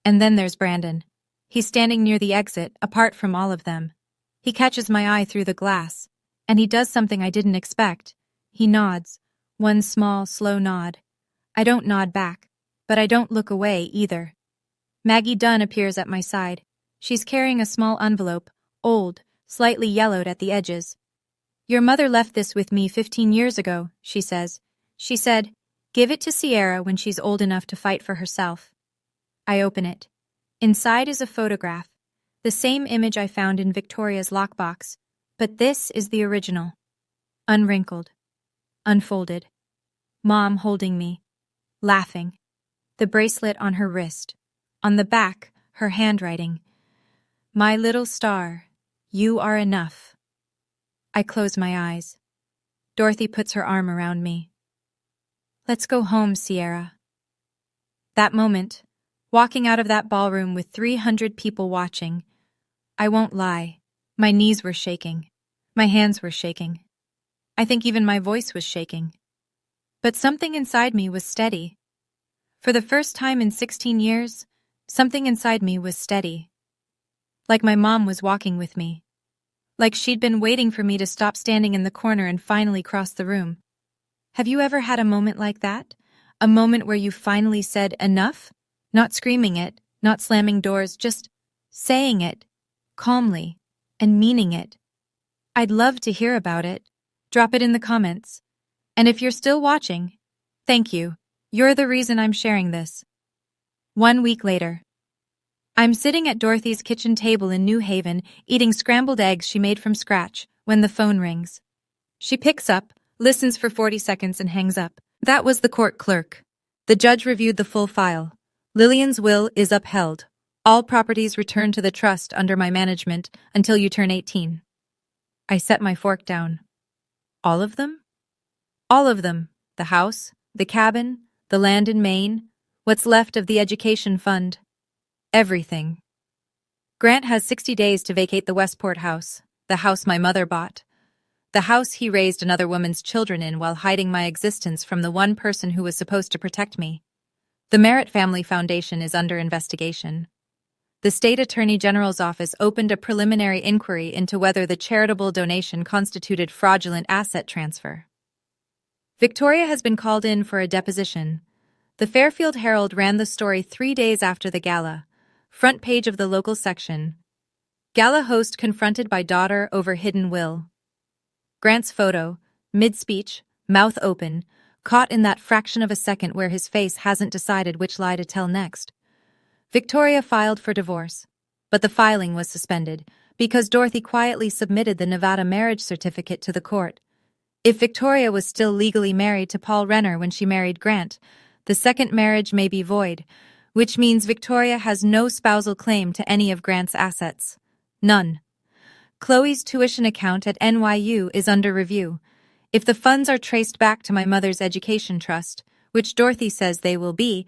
And then there's Brandon. He's standing near the exit, apart from all of them. He catches my eye through the glass, and he does something I didn't expect. He nods, one small, slow nod. I don't nod back, but I don't look away either. Maggie Dunn appears at my side. She's carrying a small envelope, old, slightly yellowed at the edges. Your mother left this with me 15 years ago, she says. She said, give it to Sierra when she's old enough to fight for herself. I open it. Inside is a photograph, the same image I found in Victoria's lockbox, but this is the original. Unwrinkled. Unfolded. Mom holding me. Laughing. The bracelet on her wrist. On the back, her handwriting. My little star, you are enough. I close my eyes. Dorothy puts her arm around me. Let's go home, Sierra. That moment, walking out of that ballroom with 300 people watching, I won't lie, my knees were shaking. My hands were shaking. I think even my voice was shaking. But something inside me was steady. For the first time in 16 years, something inside me was steady. Like my mom was walking with me. Like she'd been waiting for me to stop standing in the corner and finally cross the room. Have you ever had a moment like that? A moment where you finally said enough? Not screaming it, not slamming doors, just saying it, calmly, and meaning it. I'd love to hear about it. Drop it in the comments. And if you're still watching, thank you. You're the reason I'm sharing this. 1 week later. I'm sitting at Dorothy's kitchen table in New Haven, eating scrambled eggs she made from scratch, when the phone rings. She picks up, listens for 40 seconds and hangs up. That was the court clerk. The judge reviewed the full file. Lillian's will is upheld. All properties returned to the trust under my management until you turn 18. I set my fork down. All of them? All of them. The house, the cabin, the land in Maine, what's left of the education fund. Everything. Grant has 60 days to vacate the Westport house, the house my mother bought. The house he raised another woman's children in while hiding my existence from the one person who was supposed to protect me. The Merritt Family Foundation is under investigation. The State Attorney General's office opened a preliminary inquiry into whether the charitable donation constituted fraudulent asset transfer. Victoria has been called in for a deposition. The Fairfield Herald ran the story 3 days after the gala. Front page of the local section. Gala host confronted by daughter over hidden will. Grant's photo, mid-speech, mouth open, caught in that fraction of a second where his face hasn't decided which lie to tell next. Victoria filed for divorce, but the filing was suspended because Dorothy quietly submitted the Nevada marriage certificate to the court. If Victoria was still legally married to Paul Renner when she married Grant, the second marriage may be void, which means Victoria has no spousal claim to any of Grant's assets. None. Chloe's tuition account at NYU is under review. If the funds are traced back to my mother's education trust, which Dorothy says they will be,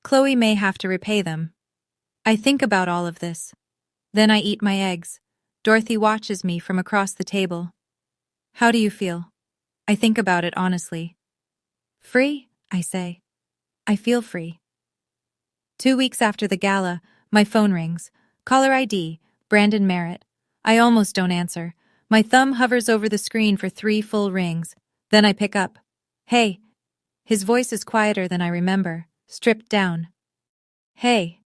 Chloe may have to repay them. I think about all of this. Then I eat my eggs. Dorothy watches me from across the table. How do you feel? I think about it honestly. Free? I say. I feel free. 2 weeks after the gala, my phone rings. Caller ID, Brandon Merritt. I almost don't answer. My thumb hovers over the screen for 3 full rings. Then I pick up. Hey. His voice is quieter than I remember, stripped down. Hey.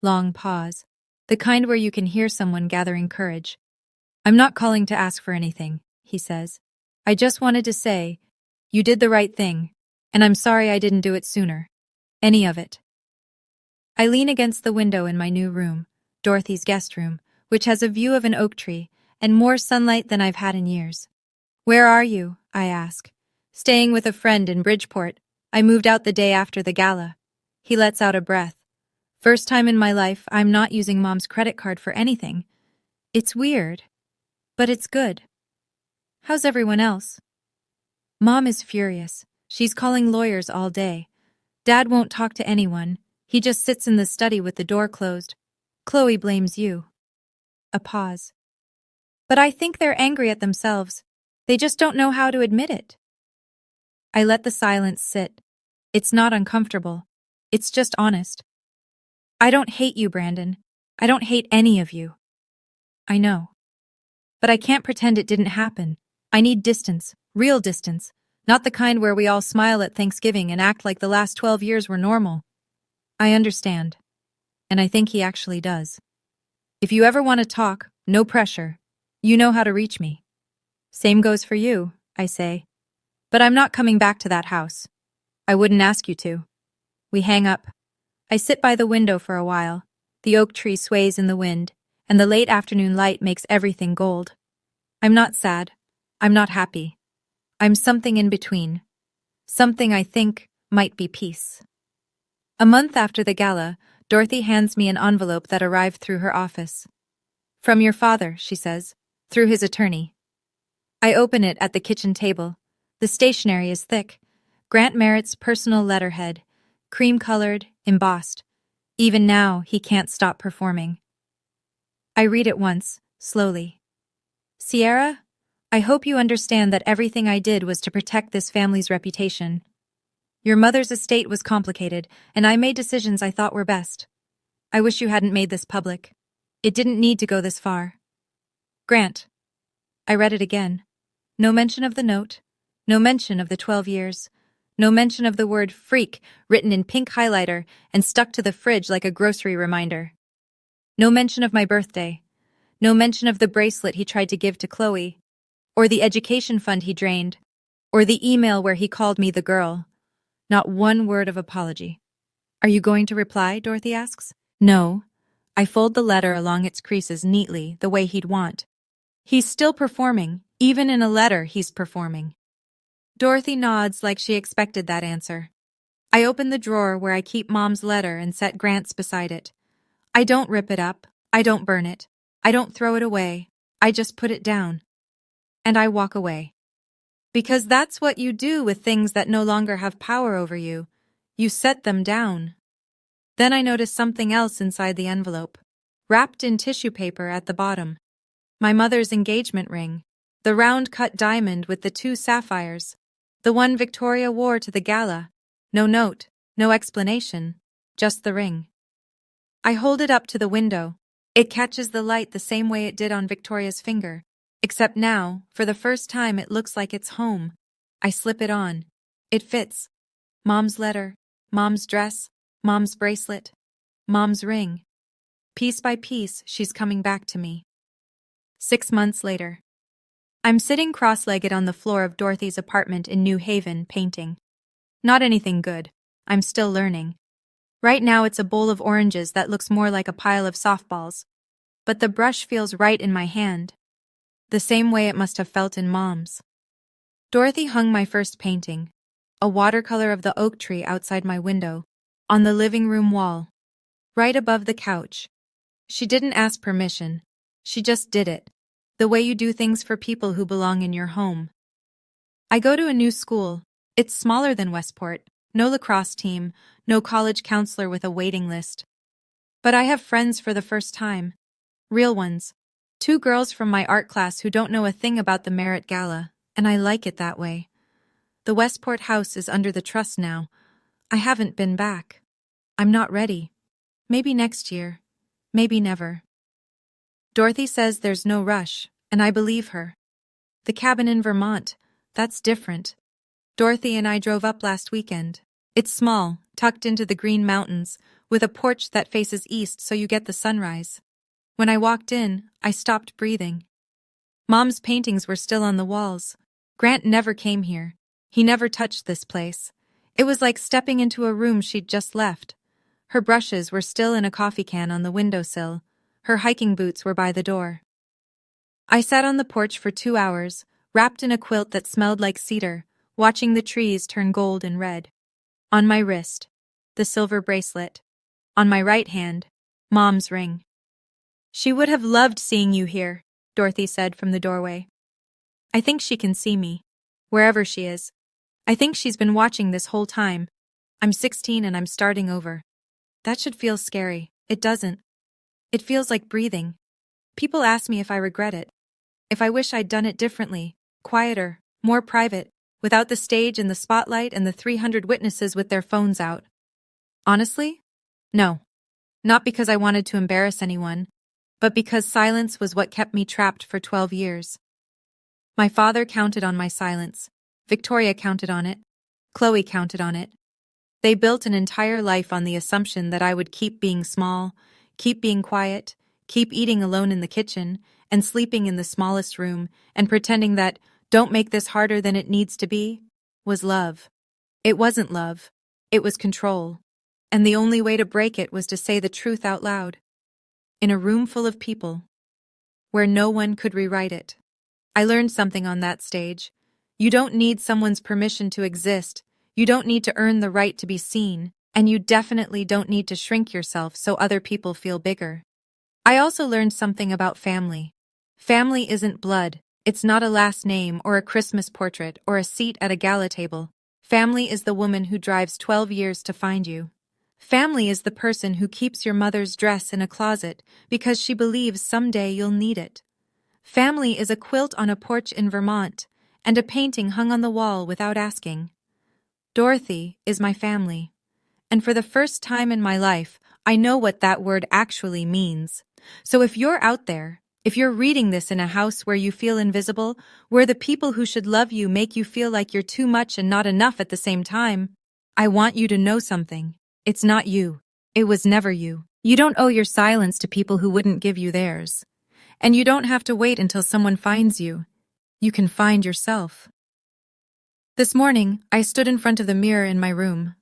Long pause. The kind where you can hear someone gathering courage. I'm not calling to ask for anything, he says. I just wanted to say, you did the right thing, and I'm sorry I didn't do it sooner. Any of it. I lean against the window in my new room, Dorothy's guest room, which has a view of an oak tree and more sunlight than I've had in years. Where are you? I ask. Staying with a friend in Bridgeport. I moved out the day after the gala. He lets out a breath. First time in my life I'm not using Mom's credit card for anything. It's weird, but it's good. How's everyone else? Mom is furious. She's calling lawyers all day. Dad won't talk to anyone. He just sits in the study with the door closed. Chloe blames you. A pause. But I think they're angry at themselves. They just don't know how to admit it. I let the silence sit. It's not uncomfortable. It's just honest. I don't hate you, Brandon. I don't hate any of you. I know. But I can't pretend it didn't happen. I need distance, real distance, not the kind where we all smile at Thanksgiving and act like the last 12 years were normal. I understand. And I think he actually does. If you ever want to talk, no pressure. You know how to reach me. Same goes for you, I say. But I'm not coming back to that house. I wouldn't ask you to. We hang up. I sit by the window for a while. The oak tree sways in the wind, and the late afternoon light makes everything gold. I'm not sad. I'm not happy. I'm something in between. Something I think might be peace. A month after the gala, Dorothy hands me an envelope that arrived through her office. From your father, she says, through his attorney. I open it at the kitchen table. The stationery is thick. Grant Merritt's personal letterhead, cream-colored, embossed. Even now, he can't stop performing. I read it once, slowly. Sierra, I hope you understand that everything I did was to protect this family's reputation. Your mother's estate was complicated, and I made decisions I thought were best. I wish you hadn't made this public. It didn't need to go this far. Grant. I read it again. No mention of the note. No mention of the 12 years. No mention of the word freak written in pink highlighter and stuck to the fridge like a grocery reminder. No mention of my birthday. No mention of the bracelet he tried to give to Chloe, or the education fund he drained, or the email where he called me the girl. Not one word of apology. Are you going to reply? Dorothy asks. No. I fold the letter along its creases neatly, the way he'd want. He's still performing. Even in a letter, he's performing. Dorothy nods like she expected that answer. I open the drawer where I keep Mom's letter and set Grant's beside it. I don't rip it up. I don't burn it. I don't throw it away. I just put it down. And I walk away. Because that's what you do with things that no longer have power over you. You set them down. Then I notice something else inside the envelope, wrapped in tissue paper at the bottom. My mother's engagement ring, the round-cut diamond with the 2 sapphires, the one Victoria wore to the gala. No note, no explanation, just the ring. I hold it up to the window. It catches the light the same way it did on Victoria's finger. Except now, for the first time, it looks like it's home. I slip it on. It fits. Mom's letter, Mom's dress, Mom's bracelet, Mom's ring. Piece by piece, she's coming back to me. 6 months later. I'm sitting cross-legged on the floor of Dorothy's apartment in New Haven, painting. Not anything good. I'm still learning. Right now it's a bowl of oranges that looks more like a pile of softballs. But the brush feels right in my hand. The same way it must have felt in Mom's. Dorothy hung my first painting, a watercolor of the oak tree outside my window, on the living room wall, right above the couch. She didn't ask permission. She just did it, the way you do things for people who belong in your home. I go to a new school. It's smaller than Westport, no lacrosse team, no college counselor with a waiting list. But I have friends for the first time. Real ones. 2 girls from my art class who don't know a thing about the Merit Gala, and I like it that way. The Westport house is under the trust now. I haven't been back. I'm not ready. Maybe next year. Maybe never. Dorothy says there's no rush, and I believe her. The cabin in Vermont, that's different. Dorothy and I drove up last weekend. It's small, tucked into the Green Mountains, with a porch that faces east so you get the sunrise. When I walked in, I stopped breathing. Mom's paintings were still on the walls. Grant never came here. He never touched this place. It was like stepping into a room she'd just left. Her brushes were still in a coffee can on the windowsill. Her hiking boots were by the door. I sat on the porch for 2 hours, wrapped in a quilt that smelled like cedar, watching the trees turn gold and red. On my wrist, the silver bracelet. On my right hand, Mom's ring. She would have loved seeing you here, Dorothy said from the doorway. I think she can see me, wherever she is. I think she's been watching this whole time. I'm 16 and I'm starting over. That should feel scary. It doesn't. It feels like breathing. People ask me if I regret it. If I wish I'd done it differently, quieter, more private, without the stage and the spotlight and the 300 witnesses with their phones out. Honestly? No. Not because I wanted to embarrass anyone, but because silence was what kept me trapped for 12 years. My father counted on my silence. Victoria counted on it. Chloe counted on it. They built an entire life on the assumption that I would keep being small, keep being quiet, keep eating alone in the kitchen, and sleeping in the smallest room, and pretending that "don't make this harder than it needs to be" was love. It wasn't love. It was control. And the only way to break it was to say the truth out loud. In a room full of people, where no one could rewrite it. I learned something on that stage. You don't need someone's permission to exist. You don't need to earn the right to be seen. And you definitely don't need to shrink yourself so other people feel bigger. I also learned something about family. Family isn't blood. It's not a last name or a Christmas portrait or a seat at a gala table. Family is the woman who drives 12 years to find you. Family is the person who keeps your mother's dress in a closet because she believes someday you'll need it. Family is a quilt on a porch in Vermont and a painting hung on the wall without asking. Dorothy is my family. And for the first time in my life, I know what that word actually means. So if you're out there, if you're reading this in a house where you feel invisible, where the people who should love you make you feel like you're too much and not enough at the same time, I want you to know something. It's not you. It was never you. You don't owe your silence to people who wouldn't give you theirs. And you don't have to wait until someone finds you. You can find yourself. This morning, I stood in front of the mirror in my room.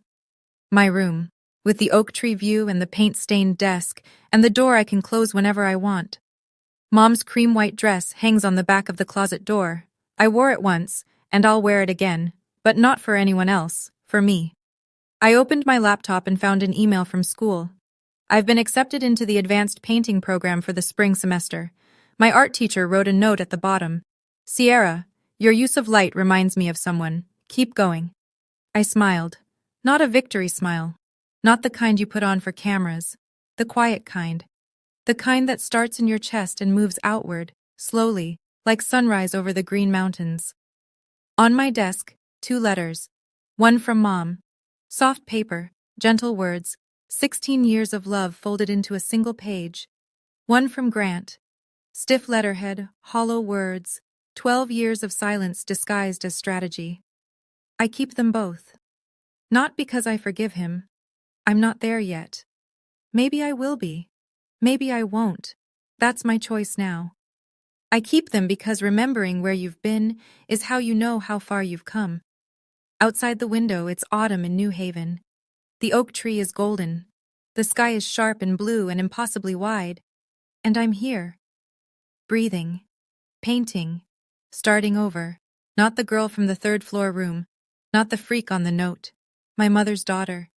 My room, with the oak tree view and the paint-stained desk, and the door I can close whenever I want. Mom's cream-white dress hangs on the back of the closet door. I wore it once, and I'll wear it again, but not for anyone else, for me. I opened my laptop and found an email from school. I've been accepted into the advanced painting program for the spring semester. My art teacher wrote a note at the bottom. "Sierra, your use of light reminds me of someone. Keep going." I smiled. Not a victory smile. Not the kind you put on for cameras. The quiet kind. The kind that starts in your chest and moves outward, slowly, like sunrise over the Green Mountains. On my desk, 2 letters. One from Mom. Soft paper, gentle words, 16 years of love folded into a single page. One from Grant. Stiff letterhead, hollow words, 12 years of silence disguised as strategy. I keep them both. Not because I forgive him. I'm not there yet. Maybe I will be. Maybe I won't. That's my choice now. I keep them because remembering where you've been is how you know how far you've come. Outside the window, it's autumn in New Haven. The oak tree is golden. The sky is sharp and blue and impossibly wide. And I'm here. Breathing. Painting. Starting over. Not the girl from the 3rd-floor room. Not the freak on the note. My mother's daughter.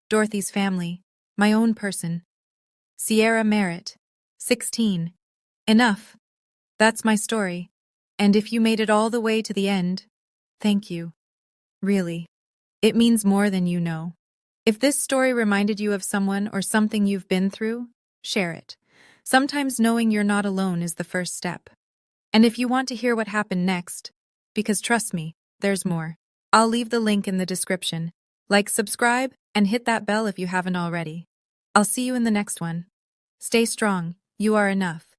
Dorothy's family. My own person. Sierra Merritt. 16. Enough. That's my story. And if you made it all the way to the end, thank you. Really. It means more than you know. If this story reminded you of someone or something you've been through, share it. Sometimes knowing you're not alone is the first step. And if you want to hear what happened next, because trust me, there's more. I'll leave the link in the description. Like, subscribe, and hit that bell if you haven't already. I'll see you in the next one. Stay strong. You are enough.